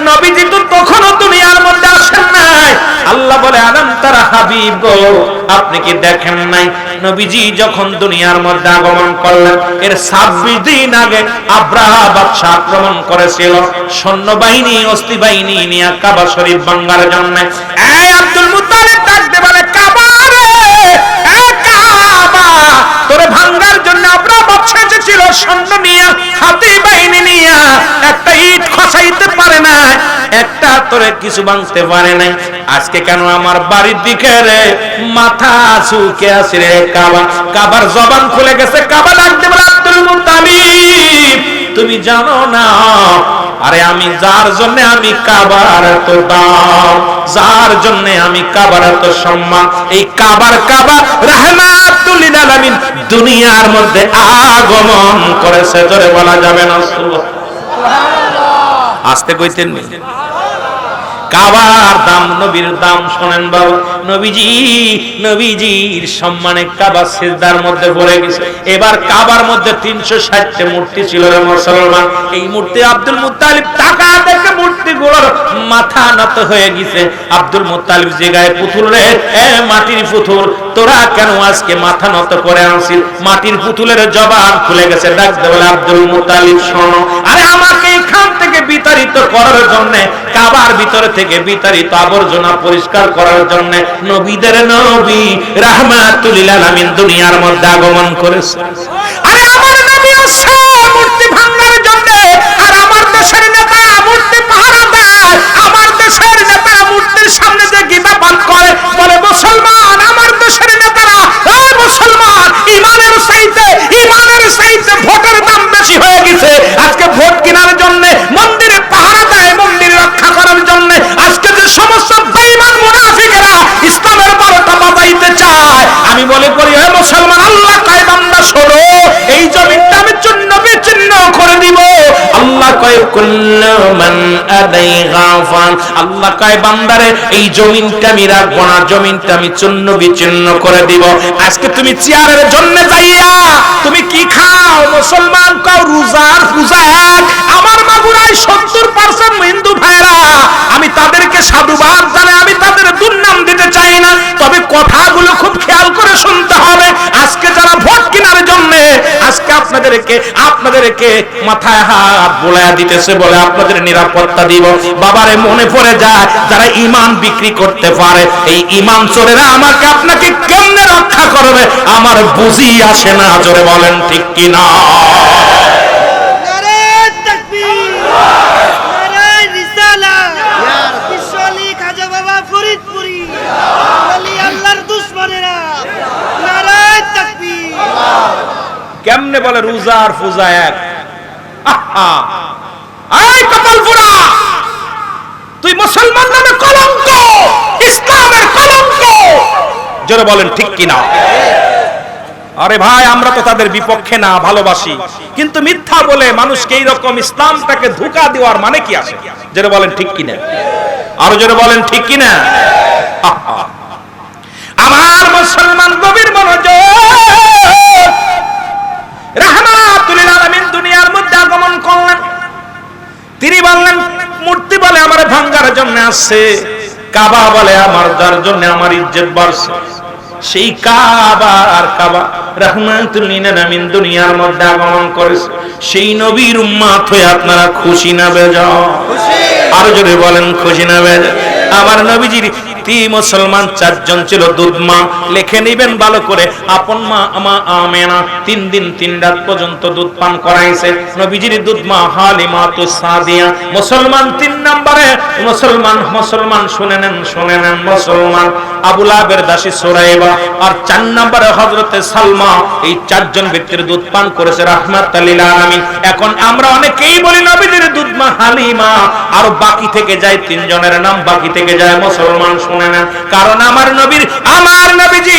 [SPEAKER 1] নবীজি তো তখনও দুনিয়ার মধ্যে আসেন নাই। আল্লাহ বলে আলাম তারা হাবিব গো, আপনি কি দেখেন নাই? নবীজি যখন দুনিয়ার মধ্যে আগমন করলেন, এর 26 দিন আগে আব্রাহা বাদশা আক্রমণ করেছিল সৈন্যবাহিনী, অস্তি বাহিনী নিয়ে কাবা শরীফ ভাঙার জন্য। এই আব্দুল মুত্তালিব ডাকতে বলে, কাবা রে, এই কাবা, তোরে ভাঙার জন্য আব্রাহা বাদশা এসেছিল সৈন্য নিয়ে, হাতি বাহিনী নিয়ে, একটা ইট খসাইতে পারে না, একটা তোরে কিছু ভাঙতে পারে নাই। আজকে কেন আমার বাড়ির দিকে রে মাথা ঝুঁকে আছে রে কাবা? কাবার জবান খুলে গেছে। কাবা ডাকতে বলে, আব্দুল মুত্তালিব তুমি জানো না, আরে আমি যার জন্য আমি কাবার এত দাম, যার জন্য আমি কাবার এত সম্মান, এই কাবার কাবা রাহমাতুল লিল আলামিন দুনিয়ার মধ্যে আগমন করেছে। জোরে বলা যাবে না সুবহানাল্লাহ? আস্তে কইতেন নি? কাবার দাম, নবীর দাম শোনেন বাবা। নবীজির সম্মানে কাবা সিজদার মধ্যে পড়ে গেছে। এবার কাবার মধ্যে 360টা মূর্তি ছিল রে মুসলমান। এই মূর্তি আব্দুল মুত্তালিব টাকা দেখে মূর্তিগুলোর মাথা নত হয়ে গেছে। আব্দুল মুত্তালিব জিগায়, পুতুল রে, মাটির পুতুল, তোরা কেন আজকে মাথা নত করে আনছিস? মাটির পুতুলের জবান খুলে গেছে। ডাকতে বলে, আব্দুল মুত্তালিব শোনো, আরে আমাকে এখান থেকে বিতাড়িত করার জন্য, কাবার ভিতরে থেকে বিতাড়িত আবর্জনা পরিষ্কার করার জন্য নবীদের নবী রাহমাতুল লিল আলামিন দুনিয়ার মধ্যে আগমন করেছে। আরে আমার নবী আসছে মূর্তি ভাঙার জন্য, আর আমার দেশের নেতা মূর্তি পাহারা দেয়। আমার দেশের নেতা মূর্তির সামনে যে গীতাপাঠ করে, বলে মুসলমান, আমার দেশের নেতারা, এই মুসলমান, ইমানের চাইতে ভোটের দাম বেশি হয়ে গেছে। আজকে ভোট কেনার জন্য মন্দিরে পাহারা দেয়, মন্দির রক্ষা করার জন্য। আজকে যে সমস্ত বেঈমান মুনাফিকেরা ইসলামের বারোটা বাজাইতে চায়, আমি মনে করি হে মুসলমান, আল্লাহ কয় বান্দা শোনো, এই জমিনটা আমি চূর্ণ বিচূর্ণ করে দিব। আল্লাহ কয় কুল্লু মান আদাইহা ফান, আল্লাহ কয় বান্দারে এই জমিনটা আমি রাখবো না, জমিনটা আমি চূর্ণ বিচূর্ণ করে দিব। আজকে তুমি চেয়ারের জন্য যাইয়া তুমি কি খাও? মুসলমান কও রোজার পূজা এক। আমার মাগুরায় 70% হিন্দু ভাইরা, আমি তাদেরকে সাধুবাদ জানাই, আমি তাদের দুর্নাম দিতে চাই না, তবে কথাগুলো খুব খেয়াল করে শুনতে হবে। আজকে যারা ভোট কেনার জন্য আজকে আপনাদেরকে মাথায় হাত বোলায়া দিতেছে বলে আপনাদের নিরাপত্তা দিব, বাবারে মনে পড়ে যায় যারা ঈমান বিক্রি করতে পারে, এই ঈমান চোরেরা আমাকে আপনাকে কেমনে রক্ষা করবে আমার বুঝি আসে না। জোরে বলেন ঠিক কি না?
[SPEAKER 3] নারে তাকবীর, নারে রিসালাত, বিশ্বলি খাজা বাবা ফরিদপুরি, ওলি আল্লাহর দুশমনেরা, নারে তাকবীর।
[SPEAKER 1] কেমনে বলে রোজা আর পূজা এক? আহা, এই কপালপুরা, তুই মুসলমান নামে কলঙ্ক, ইসলামের কলঙ্ক। জোরে বলেন ঠিক কি না? আরে ভাই, আমরা তো তাদের বিপক্ষে না, ভালোবাসি, কিন্তু মিথ্যা বলে মানুষকে এইরকম ইসলামটাকে ধোঁকা দেওয়ার মানে কি আছে? জোরে বলেন ঠিক কি না? আরো জোরে বলেন ঠিক কি না? আমার মুসলমান গভীর মনোযোগ, রাহমাতুল লিল আলামিন দুনিয়ার মধ্যে আগমন করলেন। তিনি বললেন, মূর্তি বলে আমার ভাঙার জন্য আসছে, কাবা বলে আমার যার জন্য আমার ইজ্জত বাড়ছে। সেই কাবা রাহমাতুল লিল আলামিন দুনিয়ার মধ্যে আগমন করেছে। সেই নবীর উম্মত হয়ে আপনারা খুশি না বেজার? আরো জোরে বলেন খুশি না বেজার? আমার নবীজির মুসলমান 4 জন ছিল দুধ মা, লিখে নেবেন ভালো করে। আপন মা আমা আমেনা 3 দিন 3 রাত পর্যন্ত দুধ পান করাইছে। নবীজির দুধ মা হালিমা তো সাদিয়া মুসলমান। 3 নম্বরে মুসলমান শুনে নেন মুসলমান আবু লাহাবের দাসী সুরাইবা। আর 4 নম্বরে হযরতে সালমা। এই 4 জন ব্যক্তির দুধ পান করেছে রাহমাতুল লিল আলামিন। এখন আমরা অনেকেই বলি নবীজির দুধ মা হালিমা, আর বাকি থেকে যায় 3 জনের নাম বাকি থেকে যায়। মুসলমান শুনে নেন, কারণ আমার নবীজি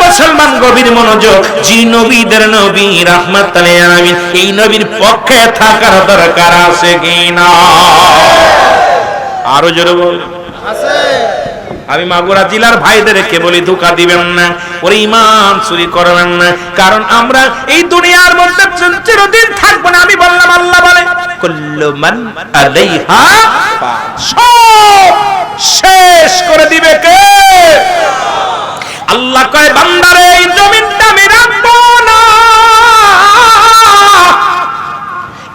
[SPEAKER 1] মুসলমান গভীর মনোযোগ, জি নবীদের নবী রাহমাতুল লিল আলামিন, এই নবীর পক্ষে থাকার দরকার আছে কিনা? আরো জোরে বল আছে। আমি মাগুরা জেলার ভাইদেরকে বলি ধোঁকা দিবেন না, ওরে ঈমান চুরি করবেন না, কারণ আমরা এই দুনিয়ার মধ্যে চিরদিন থাকবো না। আমি বললাম আল্লাহ বলে কুল্লু মান আলাইহা ফান, সব শেষ করে দিবে কে? আল্লাহ কয় বান্দারে এই জমিনটা আমি রাখবো না,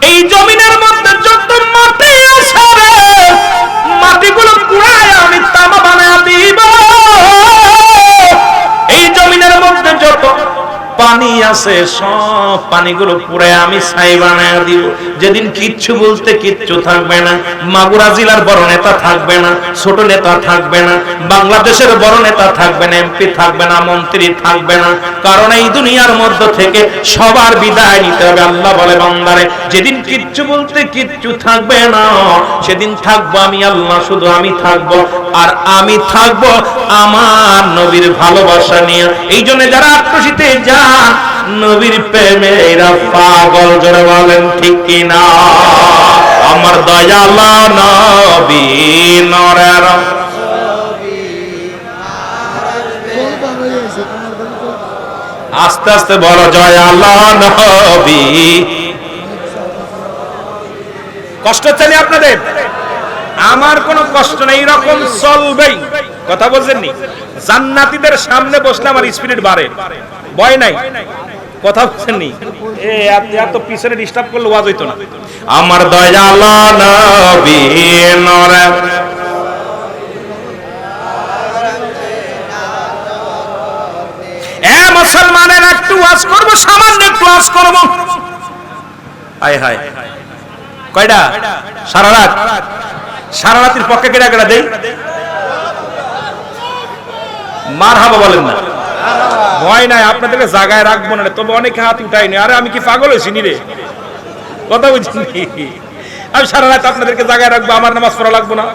[SPEAKER 1] এই জমিনের মধ্যে যত মাটি আছে রে মাটিগুলো পুরায় আমি তামা বানায় দিব, এই জমিনের মধ্যে যত পানি আছে সব পানিগুলো পুরায় আমি ছাই বানায় দিব। যেদিন কিচ্ছু বলতে কিচ্ছু থাকবে না, মাগুরা জেলার বড় নেতা থাকবে না, ছোট নেতা থাকবে না, বাংলাদেশের বড় নেতা থাকবে না, এমপি থাকবে না, মন্ত্রী থাকবে না, কারণ এই দুনিয়ার মধ্য থেকে সবার বিদায় নিতে হবে। আল্লাহ বলে বান্দারে যেদিন কিচ্ছু বলতে কিচ্ছু থাকবে না সেদিন থাকবো আমি আল্লাহ, শুধু আমি থাকবো, আর আমি থাকবো আমার নবীর ভালোবাসা নিয়ে। এই জন্য যারা আত্মশীতে যান নবীর প্রেমে এরা পাগল, জোরে বলেন ঠিক কিনা? আমার দয়াল নবী নরের আস্তে আস্তে বড় দয়াল নবী। কষ্ট হচ্ছে না আপনাদের? আমার কোনো কষ্ট নেই, এরকম চলবেই। কথা বলছেননি? জান্নাতীদের সামনে বসলে আমার স্পিরিট বাড়ে, ভয় নাই। কথা বলছেননি? এত পিছনে ডিস্টার্ব করলে ওয়াজ হইতো না। আমার দয়াল নবী নরে মুসলমানের একটু ওয়াজ করব, সামান্য একটু ওয়াজ করব। হায় হায়, কয়টা? সারা রাত। সারা রাতের পক্ষে কেডা কেডা দেই? মারহাবা বলেন না? ভয় নাই, আপনাদেরকে জায়গায় রাখবো না, তবে অনেকে হাত উঠায়নি। আরে আমি কি পাগল হয়েছি নি রে? কথা বুঝছি? আমি সারা রাত আপনাদেরকে জায়গায় রাখবো, আমার নামাজ পড়া লাগবো না?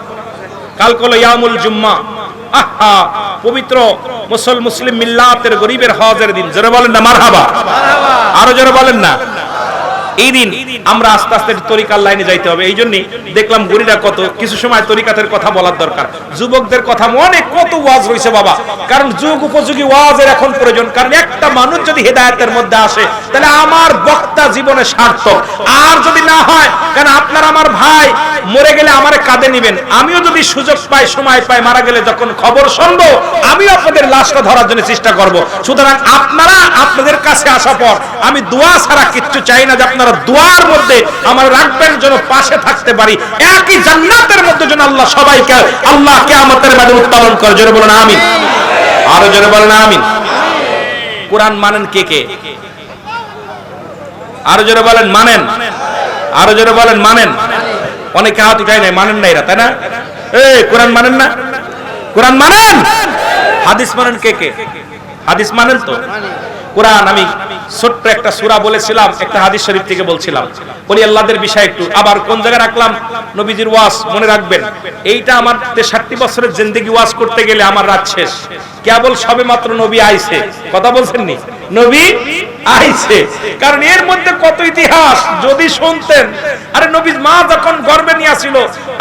[SPEAKER 1] কাল হলো ইয়ামুল জুম্মা, আহা পবিত্র মুসলিম মিল্লাতের গরিবের হজের দিন। জোরে বলেন না মারহাবা? আরো জোরে বলেন না? এই দিন আমরা আস্তে আস্তে তরিকার লাইনে যাইতে হবে। এই জন্যই দেখলাম গরিরা কত কিছু সময় তরিকাতের কথা বলার দরকার, যুবকদের কথা মনে কত ওয়াজ রয়েছে বাবা, কারণ যুগ উপযোগী ওয়াজের এখন প্রয়োজন। কারণ একটা মানুষ যদি হেদায়েতের মধ্যে আসে তাহলে আমার বক্তা জীবনে সার্থক। আর যদি না হয়, কারণ আপনার আমার ভাই মরে গেলে আমারে কাঁধে নিবেন, আমিও যদি সুযোগ পাই সময় পাই মারা গেলে যখন খবর শুনবো আমিও আপনাদের লাশটা ধরার জন্য চেষ্টা করব। সুতরাং আপনারা আপনাদের কাছে আসা পর আমি দোয়া ছাড়া কিচ্ছু চাই না, যে আপনারা দোয়ার মধ্যে আমার রাখবেন যেন পাশে থাকতে পারি, একই জান্নাতের মধ্যে যেন আল্লাহ সবাইকে আল্লাহ কিয়ামতের মাঠে উত্তোলন করে। জোরে বলেন আমিন। আরো জোরে বলেন আমিন। কোরআন মানেন কে কে? আরো জোরে বলেন মানেন। আরো জোরে বলেন মানেন। অনেকে হাত উঠায় নাই, মানেন না এরা, তাই না? এই কোরআন মানেন না? কোরআন মানেন? হাদিস মানেন কে কে? হাদিস মানেন তো? কোরআন আমি ছোট্ট একটা সূরা বলেছিলাম, একটা হাদিস শরীফ থেকে বলছিলাম ওলি আল্লাহদের বিষয় একটু। আবার কোন জায়গায় রাখলাম? নবীজির ওয়াজ মনে রাখবেন। এইটা আমার 63 বছরের জিন্দেগি ওয়াজ করতে গেলে আমার রাত শেষ। কেবল সবে মাত্র নবী আইছে, কথা বলছেননি? নবী আইছে, কারণ এর মধ্যে কত ইতিহাস যদি শুনতেন। আরে নবীর মা যখন গর্ভে নিয়ে আসছিল,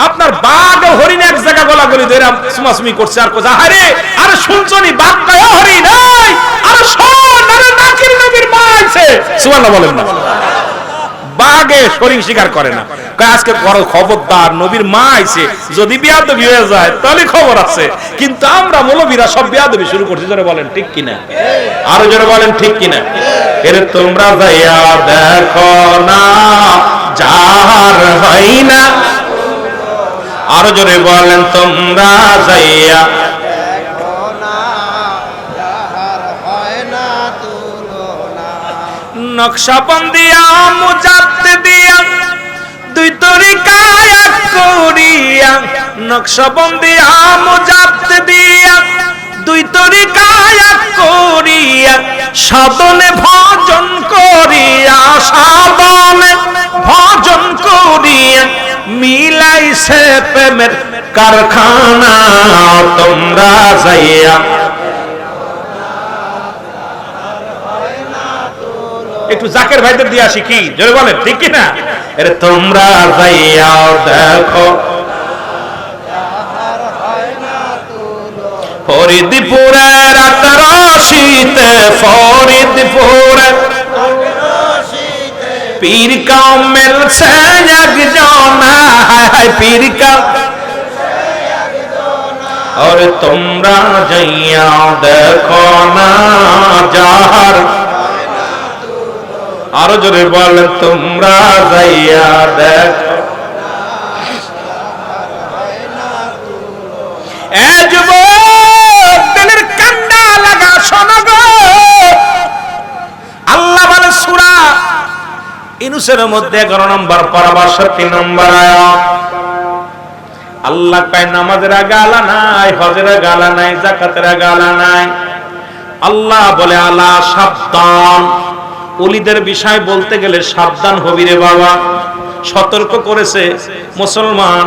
[SPEAKER 1] আপনার বাঘ ও হরিণ এক জায়গা গলাগলি ধরে সুমাসুমি করছে, আর কোথা আরে আরে শুনছনি বাঘ কয় হরিণ নাই, আরে শোন আরে নাকির নবীর মা আইছে। সুবহানাল্লাহ বলেন না? বাঘে হরিণ শিকার করে না, কয় আজকে বড় খবরদার নবীর মা আইছে, যদি বিয়াদবি হয়ে যায় তাহলে খবর আছে। কিন্তু আমরা মৌলবীরা সব বিয়াদবি শুরু করছি। জোরে বলেন ঠিক কিনা? আরো জোরে বলেন ঠিক কিনা? এর তোমরা যাইয়া দেখো না যার হয় না। আরো জোরে বলেন তোমরা যাইয়া নকশাবন্দিয়া মুজাদ্দ দিয়া দুই তরিকায় এক করিয়া, নকশাবন্দিয়া মুজাদ্দ দিয়া দুই তরিকায় এক করিয়া, সাধনে ভজন করিয়া সাধনে ভজন করিয়া মিলাইছে প্রেমের কারখানা। তোমরা যাইয়া একটু জাকের ভাইদের দিয়ে আসি, কি জোরে বলেন ঠিক কি না? আরে তোমরা যাইয়া দেখো ফরিদপুরের রাশিতে ফরিদপুরে পীর কাম মিলছে একজন, হায় পীর কাম। আর তোমরা যাইয়া দেখো না যাহার, আরো জোরে বলেন, তোমরা যাইয়া দেখো। এ যুবক দিলের কান্ডা লাগা শোনো গো, আল্লাহ বলে সূরা ইউনূসের মধ্যে 11 নম্বর পারা 62 নম্বর আয়াত, আল্লাহ কয় নামাজের আগে আলা নাই, হজের আগে আলা নাই, যাকাতের আগে আলা নাই। আল্লাহ বলে আলা সাবধান, ওলিদের বিষয় বলতে গেলে সাবধান হবি রে বাবা। সতর্ক করেছে মুসলমান,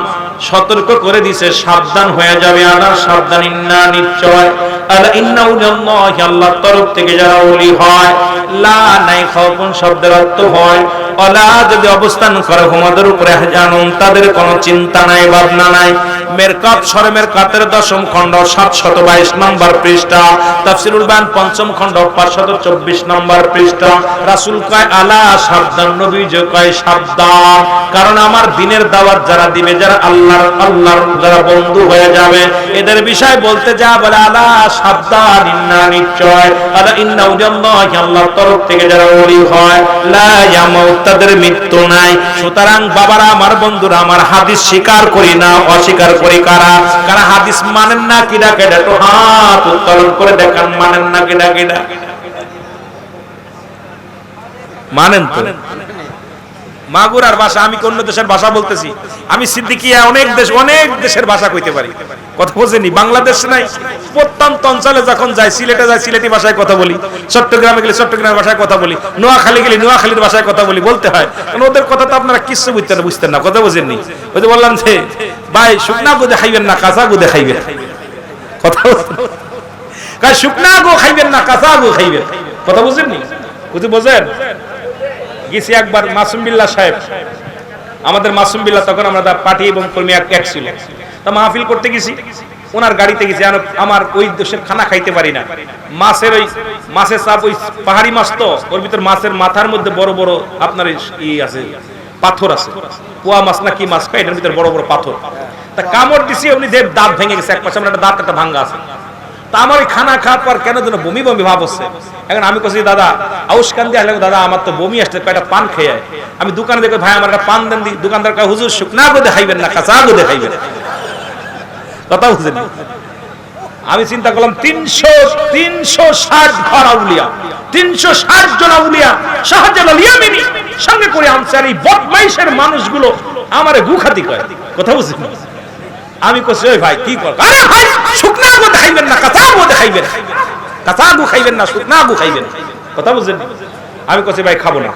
[SPEAKER 1] সতর্ক করে দিছে সাবধান হয়ে যাবে। আলা সাবধান, ইন্না নিশ্চয়, আলা ইন্না উল্লাহি, আল্লাহর তরফ থেকে যারা ওলি হয়, লা নাই খাউফুন শব্দের অর্থ হয় অলা, যদি অবস্থান করে হুমাদের উপরে জানুন, তাদের কোনো চিন্তা নাই, ভাবনা নাই। মেরকাত সরে মেরকাতের 10ম খণ্ড 722 নম্বর পৃষ্ঠা, তাফসীরুল বায়ান 5ম খণ্ড 524 নম্বর পৃষ্ঠা। রাসূল কয় আলা সাবধান, নবী যে কয় সাবধান, কারণ আমার দ্বীনের দাওয়াত যারা দিবে, যারা আল্লাহর যারা বন্ধু হয়ে যাবে, এদের বিষয় বলতে যা বলে আলা সাবধান, ইন্না নিশ্চয়, আলা ইন্না উল্লাহি, আল্লাহর তরফ থেকে যারা ওলি হয়, লা ইয়ামুত, তাদের মৃত্যু নাই। সুতরাং বাবারা, আমার বন্ধুরা আমার, হাদিস স্বীকার করি না, অস্বীকার করি কারা? কারা হাদিস মানেন না কিডা কিডা, একটু হাত উত্তোলন করে দেখান, মানেন না কিডা কিডা? মানেন তো? মাগুরার ভাষা, আমি কোন দেশের ভাষা বলতেছি? আমি সিদ্দিকিয়া অনেক দেশের ভাষা কইতে পারি, কথা বোঝেনি? বাংলাদেশ নাই, প্রত্যন্ত অঞ্চলে যখন যাই, সিলেটে যাই সিলেটি ভাষায় কথা বলি, চট্টগ্রামে গেলে চট্টগ্রামের ভাষায় কথা বলি, নোয়াখালী গেলে নোয়াখালীর ভাষায় কথা বলি, বলতে হয়, কারণ ওদের কথা তো আপনারা কিছু বুঝতেন না, কথা বোঝেননি। ওই যে বললাম যে ভাই শুকনা গো খাইবেন না, কাঁচা গো খাইবেন, কথা শুকনা গো খাইবেন না, কাঁচা গো খাইবেন, কথা বুঝেননি? বোঝেন? গেছি একবার মাসুম বিল্লাহ সাহেব, আমাদের মাসুম বিল্লাহ, তখন আমরা পার্টি এবং কর্মী এক ছিল, তা মাহফিল করতে গেছি, ওনার গাড়িতে গেছি। আমার ওই দেশের খানা খাইতে পারি না, মাছের চাপ, ওই পাহাড়ি মাছ তো, ওর ভিতর মাছের মাথার মধ্যে বড় বড় আপনার ই আছে, পাথর আছে, পোয়া মাছ না কি মাছ খাই, এটার ভিতরে বড় বড় পাথর। তা কামড় দিছি, উনি দেব দাঁত ভেঙে গেছে, এক পাশে একটা দাঁত একটা ভাঙ্গা আছে। তা আমার ওই খানা খাওয়ার পর কেন যেন বমি বমি ভাব হচ্ছে। এখন আমি কইছি দাদা আউশ কান দিয়ে আসলে, দাদা আমার তো বমি আসছে, কয়টা পান খেয়ে। আমি দোকানে দেখো, ভাই আমার একটা পান দেন দি। দোকানদার কয় হুজুর শুকনা গো খাইবেন না, কাঁচা গো খাইবেন, কথা বুঝেন? আমি চিন্তা করলাম 360 ঘর আউলিয়া, 360 জন আউলিয়া শাহজালাল ইয়ামিনী সঙ্গে করে আনছে, আর এই বদমাইশের মানুষগুলো আমারে গুখাতি কয়, কথা বুঝেন? আমি কইছি ওই ভাই কি কর, আরে ভাই শুকনা গো খাইবেন না, কাঁচা গো খাইবেন, কাঁচা গো খাইবেন না, শুকনা গো খাইবেন, কথা বুঝেন? আমি কইছি ভাই খাবো না।